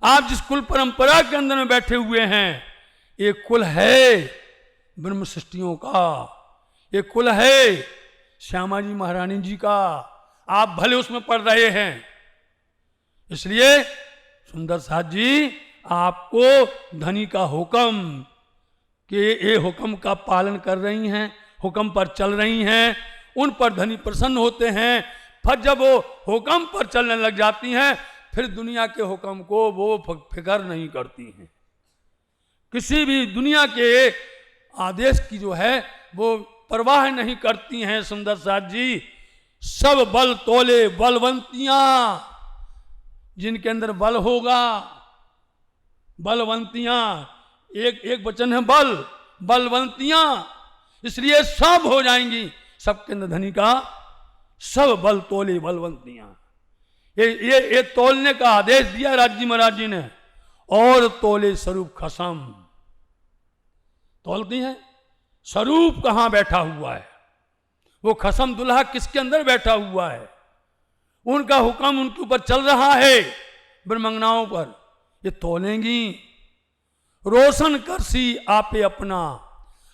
आप जिस कुल परंपरा के अंदर में बैठे हुए हैं, ये कुल है ब्रह्म सृष्टियों का, ये कुल है श्यामा जी महारानी जी का। आप भले उसमें पढ़ रहे हैं। इसलिए सुंदर साथ जी आपको धनी का हुक्म कि ये हुक्म का पालन कर रही हैं, हुक्म पर चल रही हैं, उन पर धनी प्रसन्न होते हैं। फिर जब वो हुक्म पर चलने लग जाती हैं फिर दुनिया के हुक्म को वो फिक्र नहीं करती हैं, किसी भी दुनिया के आदेश की जो है वो परवाह नहीं करती हैं। सुंदर साथ जी सब बल तोले बलवंतियां, जिनके अंदर बल होगा, बलवंतियां, एक वचन है बल, बलवंतियां, इसलिए सब हो जाएंगी, सबके अंदर धनी का सब बल तोले बलवंतियां। ये तोलने का आदेश दिया राज्य महाराज जी ने। और तोले स्वरूप खसम, तोलती हैं स्वरूप कहां बैठा हुआ है, वो खसम दुल्हा किसके अंदर बैठा हुआ है, उनका हुक्म उनके ऊपर चल रहा है ब्रह्मंगनाओं पर, ये तोलेंगी। रोशन करसी आपे अपना,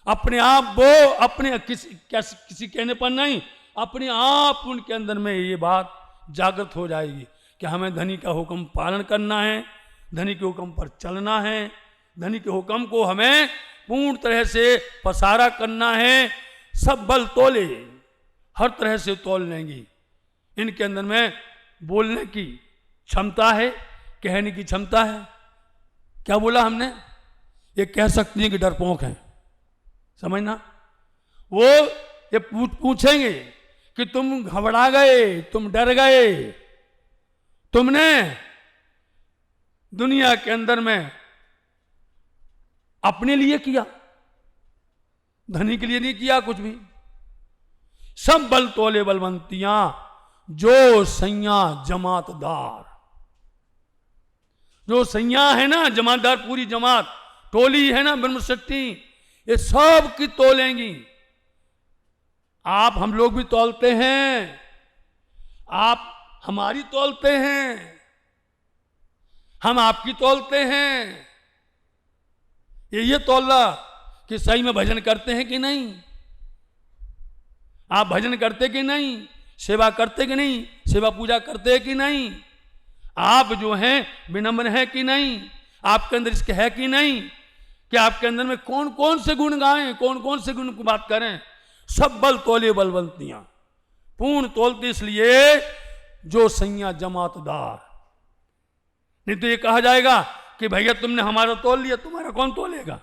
अपने आप वो अपने किसी कहने पर नहीं, अपने आप उनके अंदर में ये बात जागृत हो जाएगी कि हमें धनी का हुक्म पालन करना है, धनी के हुक्म पर चलना है, धनी के हुक्म को हमें पूर्ण तरह से पसारा करना है। सब बल तोले, हर तरह से तोल लेंगी। इनके अंदर में बोलने की क्षमता है, कहने की क्षमता है। क्या बोला हमने, ये कह सकती हैं कि डरपोक हैं, समझना। वो ये पूछेंगे कि तुम घबरा गए, तुम डर गए, तुमने दुनिया के अंदर में अपने लिए किया, धनी के लिए नहीं किया कुछ भी। सब बल तोले बलवंतियां जो सैया जमातदार, जो सैया है ना जमातदार, पूरी जमात टोली है ना ब्रह्म सृष्टि, ये सब की तोलेंगी। आप हम लोग भी तोलते हैं, आप हमारी तोलते हैं, हम आपकी तोलते हैं। ये तोलना कि सही में भजन करते हैं कि नहीं, आप भजन करते कि नहीं, सेवा करते कि नहीं, सेवा पूजा करते हैं कि नहीं, आप जो हैं विनम्र हैं कि नहीं, आपके अंदर इसके है कि नहीं, कि आपके अंदर में कौन कौन से गुण गाएं, कौन कौन से गुण की बात करें। सब बल तोले बलवंतियां, पूर्ण तोलते, इसलिए जो सैया जमातदार। नहीं तो ये कहा जाएगा कि भैया तुमने हमारा तोल लिया, तुम्हारा कौन तोलेगा?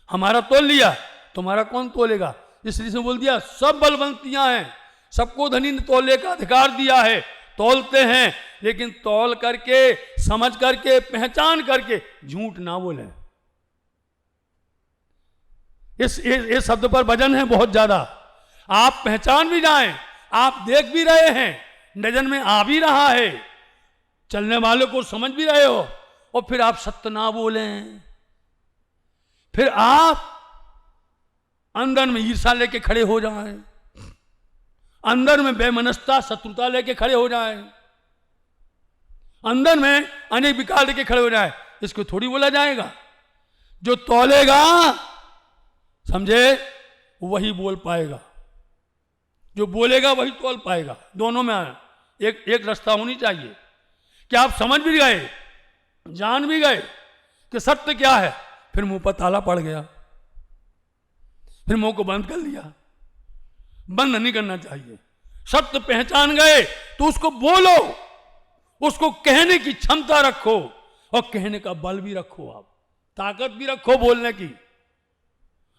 हमारा तोल लिया, तुम्हारा कौन तोलेगा? इसलिए से बोल दिया सब बलवंतियां हैं, सबको धनी ने तोले का अधिकार दिया है, तोलते हैं, लेकिन तौल करके, समझ करके, पहचान करके झूठ ना बोलें। इस शब्द पर वजन है बहुत ज्यादा। आप पहचान भी जाएं, आप देख भी रहे हैं, नजर में आ भी रहा है, चलने वालों को समझ भी रहे हो, और फिर आप सत्य ना बोलें, फिर आप अंदर में ईर्षा लेके खड़े हो जाएं, अंदर में बेमनस्ता शत्रुता लेके खड़े हो जाएं, अंदर में अनेक विकार लेके खड़े हो जाए। इसको थोड़ी बोला जाएगा। जो तौलेगा समझे वही बोल पाएगा, जो बोलेगा वही तौल पाएगा। दोनों में एक रास्ता होनी चाहिए कि आप समझ भी गए, जान भी गए कि सत्य क्या है, फिर मुंह पर ताला पड़ गया, फिर मुंह को बंद कर लिया। बंद नहीं करना चाहिए। सत्य पहचान गए तो उसको बोलो, उसको कहने की क्षमता रखो, और कहने का बल भी रखो, आप ताकत भी रखो बोलने की।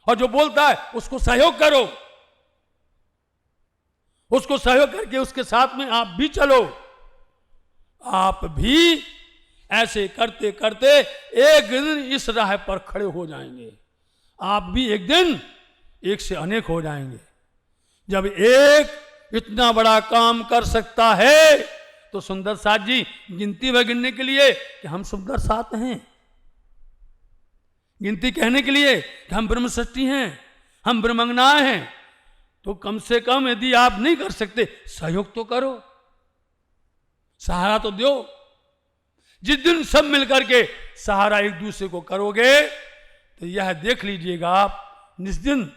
और जो बोलता है उसको सहयोग करो, उसको सहयोग करके उसके साथ में आप भी चलो। आप भी ऐसे करते करते एक दिन इस राह पर खड़े हो जाएंगे। आप भी एक दिन एक से अनेक हो जाएंगे। जब एक इतना बड़ा काम कर सकता है तो सुंदर साथ जी गिनती व गिनने के लिए कि हम सुंदर साथ हैं, गिनती कहने के लिए कि हम ब्रह्म सृष्टि हैं, हम ब्रह्मंगनाएं हैं, तो कम से कम यदि आप नहीं कर सकते सहयोग तो करो, सहारा तो दो। जिस दिन सब मिलकर के सहारा एक दूसरे को करोगे तो यह देख लीजिएगा आप, जिस दिन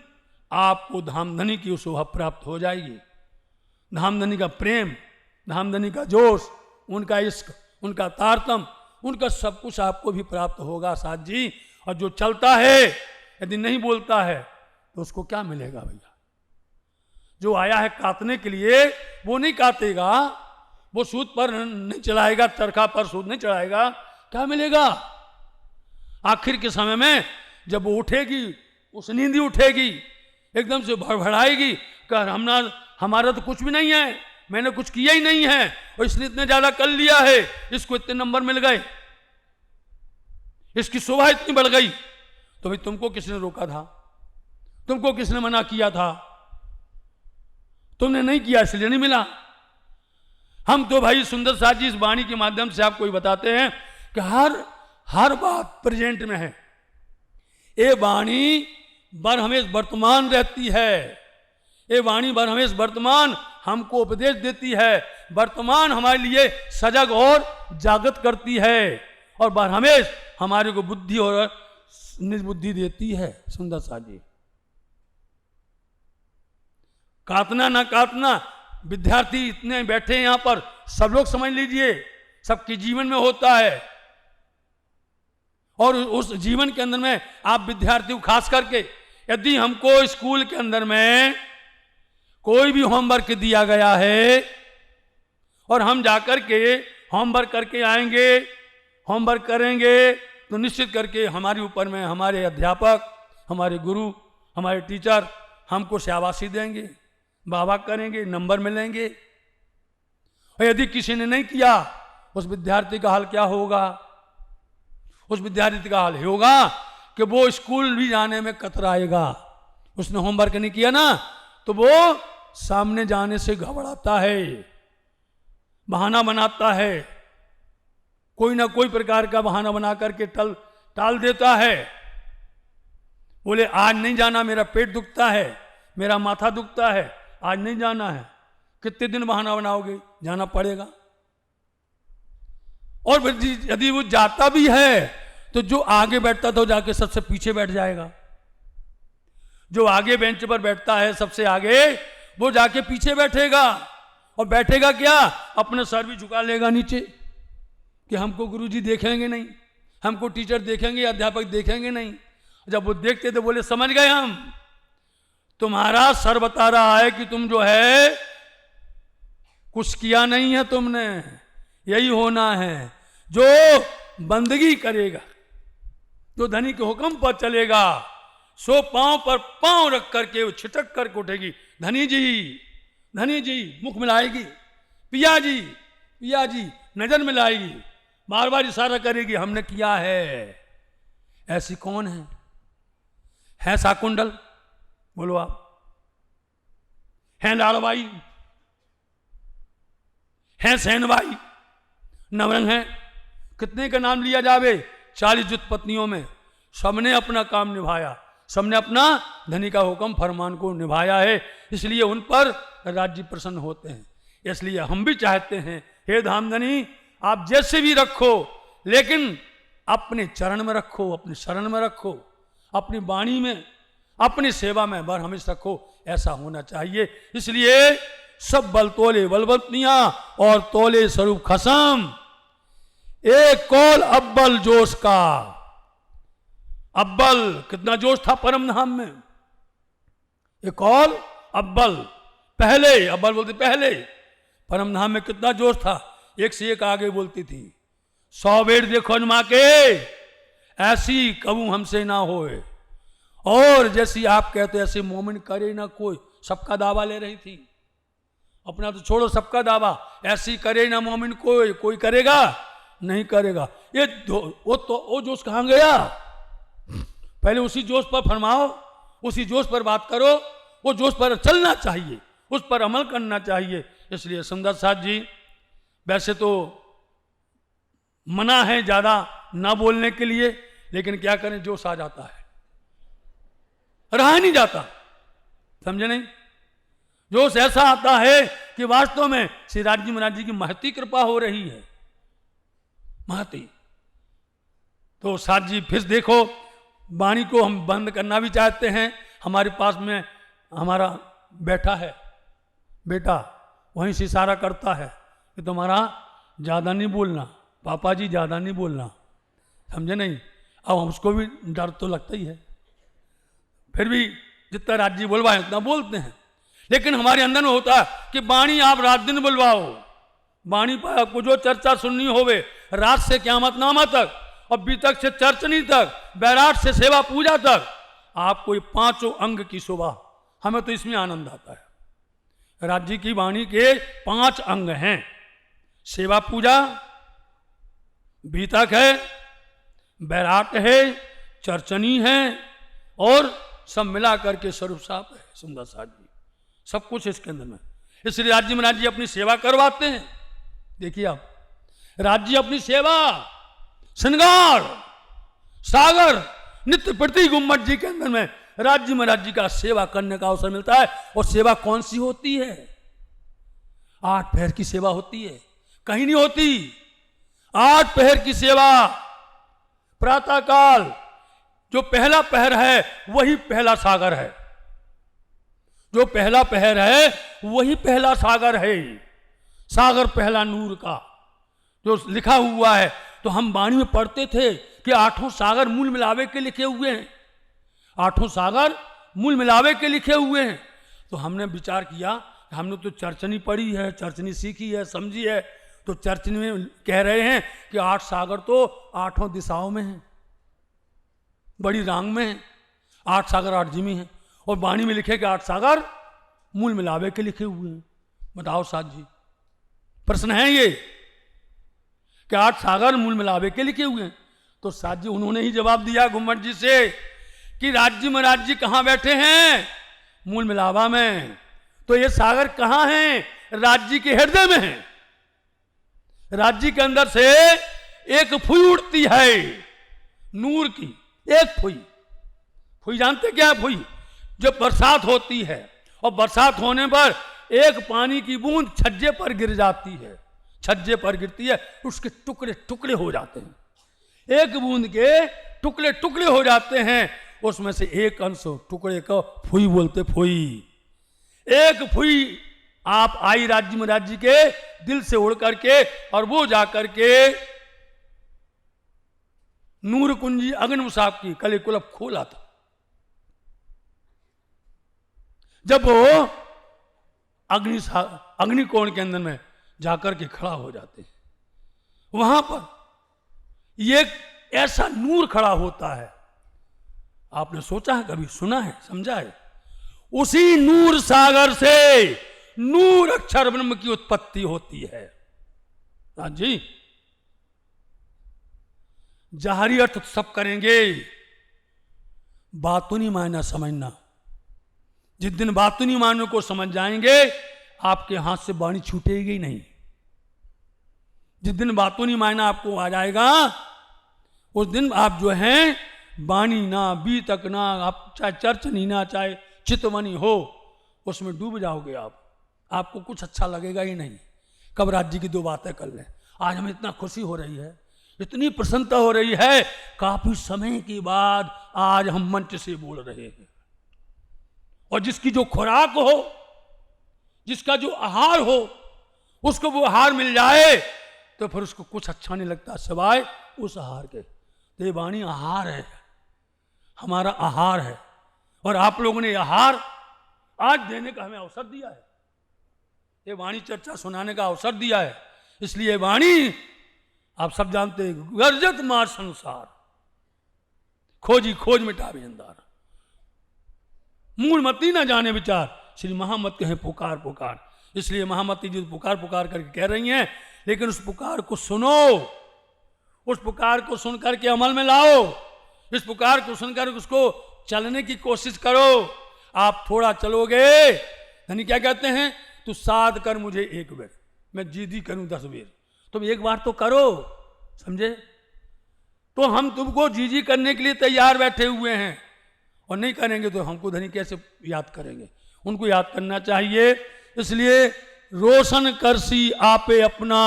आपको धामधनी की शोभा प्राप्त हो जाएगी। धामधनी का प्रेम, धामधनी का जोश, उनका इश्क, उनका तारतम, उनका सब कुछ आपको भी प्राप्त होगा साथ जी। और जो चलता है यदि नहीं बोलता है तो उसको क्या मिलेगा भैया? जो आया है काटने के लिए वो नहीं काटेगा, वो सूद पर नहीं चलाएगा, चरखा पर सूद नहीं चढ़ाएगा, क्या मिलेगा? आखिर के समय में जब वो उठेगी, उस नींदी उठेगी, एकदम से भड़भड़ाएगी, कह हमारा तो कुछ भी नहीं है, मैंने कुछ किया ही नहीं है, और इसने इतने ज्यादा कर लिया है, इसको इतने नंबर मिल गए, इसकी शोभा इतनी बढ़ गई। तो भाई तुमको किसने रोका था? तुमको किसने मना किया था? तुमने नहीं किया इसलिए नहीं मिला। हम तो भाई सुंदर साथ जी इस वाणी के माध्यम से आपको बताते हैं कि हर बात प्रेजेंट में है। ये वाणी बरहमेश वर्तमान रहती है, ये वाणी बरहमेश वर्तमान हमको उपदेश देती है, वर्तमान हमारे लिए सजग और जागृत करती है, और बरहमेश हमारे को बुद्धि और निर्बुद्धि देती है। सुंदर साथ जी काटना ना काटना, विद्यार्थी इतने बैठे हैं यहां पर, सब लोग समझ लीजिए सबके जीवन में होता है। और उस जीवन के अंदर में आप विद्यार्थी को खास करके, यदि हमको स्कूल के अंदर में कोई भी होमवर्क दिया गया है और हम जाकर के होमवर्क करके आएंगे, होमवर्क करेंगे, तो निश्चित करके हमारे ऊपर में हमारे अध्यापक, हमारे गुरु, हमारे टीचर हमको शाबाशी देंगे, वाह करेंगे, नंबर मिलेंगे। और यदि किसी ने नहीं किया उस विद्यार्थी का हाल क्या होगा? उस विद्यार्थी का हाल होगा कि वो स्कूल भी जाने में कतराएगा। उसने होमवर्क नहीं किया ना तो वो सामने जाने से घबराता है, बहाना बनाता है, कोई ना कोई प्रकार का बहाना बना करके टाल देता है। बोले आज नहीं जाना, मेरा पेट दुखता है, मेरा माथा दुखता है, आज नहीं जाना है। कितने दिन बहाना बनाओगे? जाना पड़ेगा। और यदि वो जाता भी है तो जो आगे बैठता था वो जाके सबसे पीछे बैठ जाएगा। जो आगे बेंच पर बैठता है सबसे आगे, वो जाके पीछे बैठेगा। और बैठेगा क्या? अपने सर भी झुका लेगा नीचे कि हमको गुरुजी देखेंगे नहीं, हमको टीचर देखेंगे, अध्यापक देखेंगे नहीं। जब वो देखते थे बोले समझ गए हम, तुम्हारा सर बता रहा है कि तुम जो है कुछ किया नहीं है तुमने, यही होना है। जो बंदगी करेगा, जो धनी के हुक्म पर चलेगा, सो पांव पर पांव रख करके वो छिटक करके उठेगी, धनी जी, धनी जी, मुख मिलाएगी, पिया जी, पिया जी, नजर मिलाएगी, बार बार इशारा करेगी, हमने किया है। ऐसी कौन है शाकुंडल? बोलो आप। है लाड़बाई, है सैनबाई, नवरंग है, कितने का नाम लिया जावे? 40 जुत पत्नियों में सबने अपना काम निभाया, सबने अपना धनी का हुक्म फरमान को निभाया है, इसलिए उन पर राज्य प्रसन्न होते हैं। इसलिए हम भी चाहते हैं, हे धामधनी, आप जैसे भी रखो, लेकिन अपने चरण में रखो, अपने शरण में रखो, अपनी वाणी में, अपनी सेवा में बर हमेशा रखो, ऐसा होना चाहिए। इसलिए सब बल तोले बलवंतियां और तोले स्वरूप खसम, एक कौल अब्बल जोश का। अब्बल कितना जोश था परम धाम में, एक कौल अब्बल, पहले, अब्बल बोलते पहले, परम धाम में कितना जोश था, एक से एक आगे बोलती थी। 100 बेर देखो अजमा के, ऐसी कबू हमसे ना होए, और जैसी आप कहते ऐसे मोमिन करे ना कोई, सबका दावा ले रही थी। अपना तो छोड़ो, सबका दावा, ऐसी करे ना मोमिन कोई, कोई करेगा नहीं करेगा। ये वो जोश कहाँ गया? पहले उसी जोश पर फरमाओ, उसी जोश पर बात करो, वो जोश पर चलना चाहिए, उस पर अमल करना चाहिए। इसलिए सुंदर साथ जी, वैसे तो मना है ज्यादा ना बोलने के लिए, लेकिन क्या करें, जोश आ जाता है, रहा नहीं जाता, समझे नहीं? जोश ऐसा आता है कि वास्तव में श्री राज्य महाराज जी की महती कृपा हो रही है, महती। तो साथ जी फिर देखो, वाणी को हम बंद करना भी चाहते हैं। हमारे पास में हमारा बैठा है बेटा, वहीं से इशारा करता है कि तुम्हारा ज़्यादा नहीं बोलना, पापा जी ज़्यादा नहीं बोलना, समझे नहीं? अब हम उसको भी डर तो लगता ही है, फिर भी जितना राज्य बुलवाए उतना बोलते हैं। लेकिन हमारे अंदर में होता है कि वाणी आप रात दिन बुलवाओ, वाणी पर आपको जो चर्चा सुननी होवे, रात से क़यामतनामा तक और बीतक से चर्चनी तक, बैराट से सेवा पूजा तक, आपको ये 5 अंग की शोभा, हमें तो इसमें आनंद आता है। राज्य की वाणी के 5 अंग हैं, सेवा पूजा, बीतक है, बैराट है, चर्चनी है, और सब मिला करके स्वरूप साफ है, सुंदर साथ जी, सब कुछ इसके अंदर में। इसलिए राज्य में राज्य अपनी सेवा करवाते हैं। देखिए आप, राज्य अपनी सेवा, श्रृंगार सागर नित्य प्रति गुम्मट जी के अंदर में राज्य में राज्य का सेवा करने का अवसर मिलता है। और सेवा कौन सी होती है? 8 पहर की सेवा होती है, कहीं नहीं होती। 8 पहर की सेवा, प्रातः काल जो पहला पहर है वही पहला सागर है, जो पहला पहर है वही पहला सागर है। सागर पहला नूर का जो लिखा हुआ है, तो हम वाणी में पढ़ते थे कि 8 सागर मूल मिलावे के लिखे हुए हैं, 8 सागर मूल मिलावे के लिखे हुए हैं। तो हमने विचार किया, हमने तो चर्चनी पढ़ी है, चर्चनी सीखी है, समझी है, तो चर्चनी में कह रहे हैं कि 8 सागर तो 8 दिशाओं में हैं, बड़ी रांग में हैं, 8 सागर 8 जिमी हैं, और वाणी में लिखे कि 8 सागर मूल मिलावे के लिखे हुए हैं। बताओ साथ जी, प्रश्न है ये कि 8 सागर मूल मिलावे के लिखे हुए हैं। तो साथ जी उन्होंने ही जवाब दिया गुम्मट जी से कि राज्य में राज्य कहाँ बैठे हैं? मूल मिलावा में। तो ये सागर कहाँ हैं? राज्य के हृदय में है। राज्य के अंदर से एक फुई उड़ती है नूर की, एक फुई। फुई जानते क्या है? फुई जब बरसात होती है और बरसात होने पर एक पानी की बूंद छज्जे पर गिर जाती है, छज्जे पर गिरती है, उसके टुकड़े टुकड़े हो जाते हैं, एक बूंद के टुकड़े टुकड़े हो जाते हैं। उसमें से एक अंश टुकड़े को फुई बोलते, फुई। एक फुई आप आई राज्य में राज्य के दिल से उड़ करके, और वो जाकर के नूर कुंजी अग्नि साहब की कले कुलप खोला था। जब वो अग्निकोण के अंदर में जाकर के खड़ा हो जाते हैं। वहां पर ये ऐसा नूर खड़ा होता है, आपने सोचा है कभी, सुना है, समझा है? उसी नूर सागर से नूर अक्षर ब्रह्म की उत्पत्ति होती है। हाँ जी, जाहरी अर्थ सब करेंगे, बातूनी मायना समझना। जिस दिन बातूनी मायनों को समझ जाएंगे, आपके हाथ से वाणी छूटेगी नहीं। जिस दिन बातूनी मायना आपको आ जाएगा, उस दिन आप जो हैं वाणी ना, बीतक ना, आप चाहे चर्चनी ना, चाहे चितवनी हो, उसमें डूब जाओगे आप। आपको कुछ अच्छा लगेगा ही नहीं। कब राज्य की दो बातें कर लें। आज हमें इतना खुशी हो रही है, इतनी प्रसन्नता हो रही है, काफी समय के बाद आज हम मंच से बोल रहे हैं। और जिसकी जो खुराक हो, जिसका जो आहार हो, उसको वो आहार मिल जाए तो फिर उसको कुछ अच्छा नहीं लगता सिवाय उस आहार के। तो ये वाणी आहार है, हमारा आहार है। और आप लोगों ने आहार आज देने का हमें अवसर दिया है, ये वाणी चर्चा सुनाने का अवसर दिया है। इसलिए वाणी आप सब जानते हैं, गर्जत मार संसार, खोजी खोज मिटावे अंधार, मूल मती ना जाने विचार, श्री महामत कहे पुकार पुकार। इसलिए महामती जी पुकार पुकार करके कह रही हैं, लेकिन उस पुकार को सुनो, उस पुकार को सुन करके अमल में लाओ, इस पुकार को सुनकर उसको चलने की कोशिश करो। आप थोड़ा चलोगे, यानी क्या कहते हैं, तू साध कर मुझे एक बेर, मैं जीदी करूं 10 बेर। तुम एक बार तो करो, समझे? तो हम तुमको जीजी करने के लिए तैयार बैठे हुए हैं, और नहीं करेंगे तो हमको धनी कैसे याद करेंगे? उनको याद करना चाहिए। इसलिए रोशन करसी आपे अपना,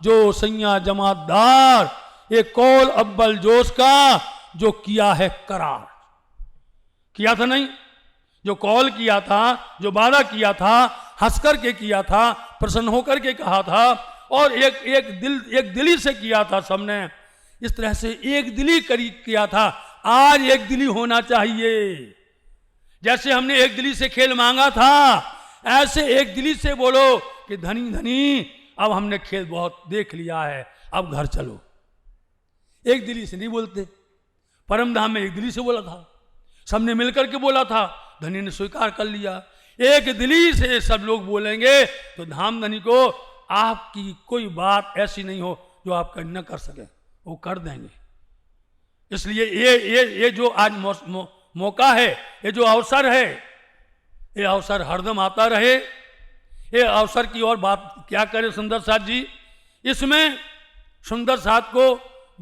जो सैया जमातदार, ये कौल अव्वल जोश का, जो किया है करार। किया था नहीं, जो कौल किया था, जो वादा किया था, हंस करके किया था, प्रसन्न होकर के कहा था, और एक दिली से किया था सबने। इस तरह से एक दिली किया था। आज एक दिली होना चाहिए। जैसे हमने एक दिली से खेल मांगा था, ऐसे एक दिली से बोलो कि धनी धनी, अब हमने खेल बहुत देख लिया है, अब घर चलो। एक दिली से नहीं बोलते। परमधाम में एक दिली से बोला था, सबने मिलकर के बोला था, धनी ने स्वीकार कर लिया। एक दिली से सब लोग बोलेंगे तो धाम धनी को आपकी कोई बात ऐसी नहीं हो जो आप न कर सके, वो कर देंगे। इसलिए ये जो आज मौका है, ये जो अवसर है, ये अवसर हरदम आता रहे। ये अवसर की और बात क्या करे सुंदर साथ जी। इसमें सुंदर साथ को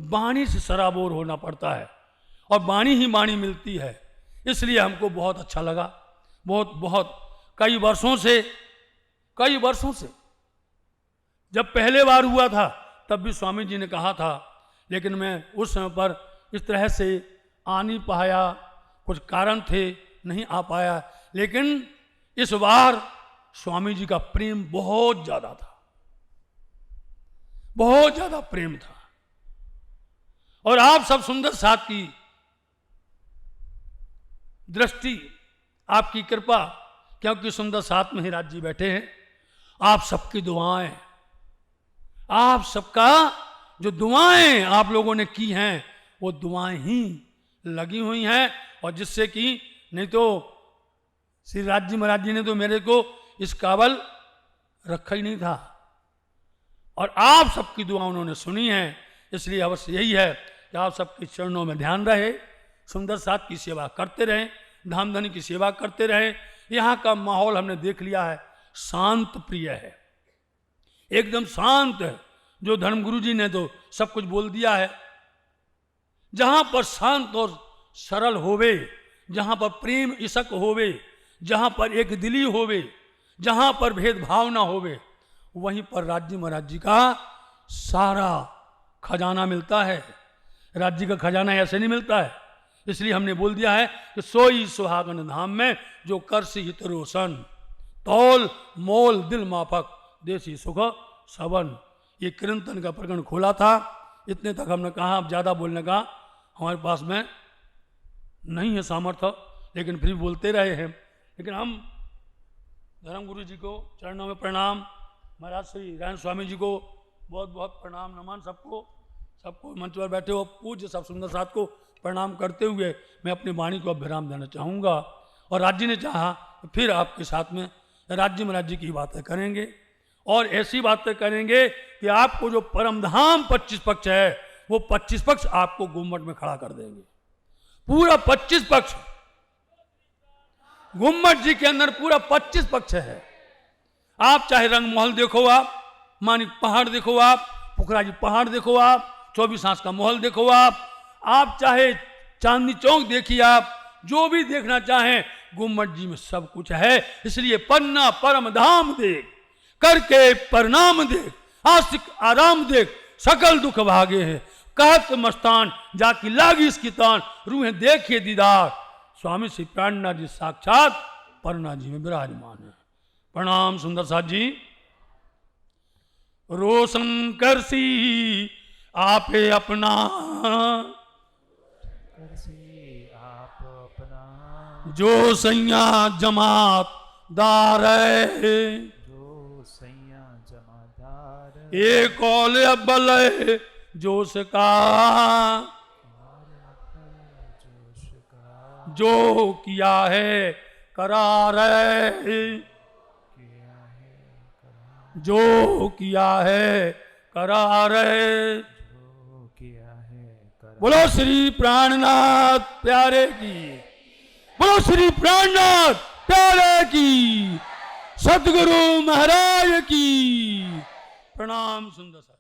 वाणी से सराबोर होना पड़ता है, और वाणी ही वाणी मिलती है। इसलिए हमको बहुत अच्छा लगा, बहुत बहुत कई वर्षों से जब पहले बार हुआ था तब भी स्वामी जी ने कहा था, लेकिन मैं उस समय पर इस तरह से आ नहीं पाया, कुछ कारण थे, नहीं आ पाया। लेकिन इस बार स्वामी जी का प्रेम बहुत ज्यादा था, बहुत ज्यादा प्रेम था। और आप सब सुंदर साथ की दृष्टि, आपकी कृपा, क्योंकि सुंदर साथ में ही राज जी बैठे हैं, आप सबकी दुआएं, आप सबका जो दुआएं आप लोगों ने की हैं, वो दुआएं ही लगी हुई हैं। और जिससे कि नहीं तो श्री राज जी महाराज जी ने तो मेरे को इस काबल रखा ही नहीं था, और आप सबकी दुआ उन्होंने सुनी है। इसलिए अवश्य यही है कि आप सबके चरणों में ध्यान रहे, सुंदर साथ की सेवा करते रहें, धामधनी की सेवा करते रहें। यहाँ का माहौल हमने देख लिया है, शांत प्रिय है, एकदम शांत है। जो धर्मगुरु जी ने तो सब कुछ बोल दिया है। जहां पर शांत और सरल होवे, जहां पर प्रेम इशक होवे, जहां पर एक दिली होवे, जहां पर भेदभाव ना होवे, वहीं पर राज्य महाराज जी का सारा खजाना मिलता है। राज्य का खजाना ऐसे नहीं मिलता है। इसलिए हमने बोल दिया है कि सोई सुहागन धाम में जो कर सी हित रोशन, तौल मोल दिल माफक, देसी सुख सबन। ये कीर्तन का प्रकरण खोला था, इतने तक हमने कहा। अब ज़्यादा बोलने का हमारे पास में नहीं है सामर्थ्य, लेकिन फिर बोलते रहे हैं। लेकिन हम धर्मगुरु जी को चरणों में प्रणाम, महाराज श्री रायन स्वामी जी को बहुत बहुत प्रणाम नमन, सबको मंच पर बैठे हो पूज्य सब सुंदर साथ को प्रणाम करते हुए मैं अपनी वाणी को अब विराम देना चाहूँगा। और राज्य ने चाहा तो फिर आपके साथ में राज्य की बातें करेंगे और ऐसी बातें करेंगे कि आपको जो परम धाम 25 पक्ष है वो 25 पक्ष आपको गुम्मट में खड़ा कर देंगे। पूरा 25 पक्ष गुम्मट जी के अंदर पूरा 25 पक्ष है। आप चाहे रंग महल देखो, आप मानिक पहाड़ देखो, आप पुखराजी पहाड़ देखो, आप 24 आंस का महल देखो, आप चाहे चांदनी चौक देखिए, आप जो भी देखना चाहें गुम्मट जी में सब कुछ है। इसलिए पन्ना परम धाम देख करके प्रणाम देख, आशिक आराम देख सकल दुख भागे है, कहत मस्तान जाकी लागी इसकी तान, रूहें देखे दीदार। स्वामी श्री प्राणनाथ जी साक्षात परनाथ जी में विराजमान है। प्रणाम सुंदर साथ जी। रोशन करसी आपे अपना, जो सैया जमात दार है, एक कौल अब्बल है जोश का, जो किया है करार है, जो किया है करार है। बोलो श्री प्राणनाथ प्यारे की, बोलो श्री प्राणनाथ प्यारे की, सतगुरु महाराज की प्रणाम सुंदर।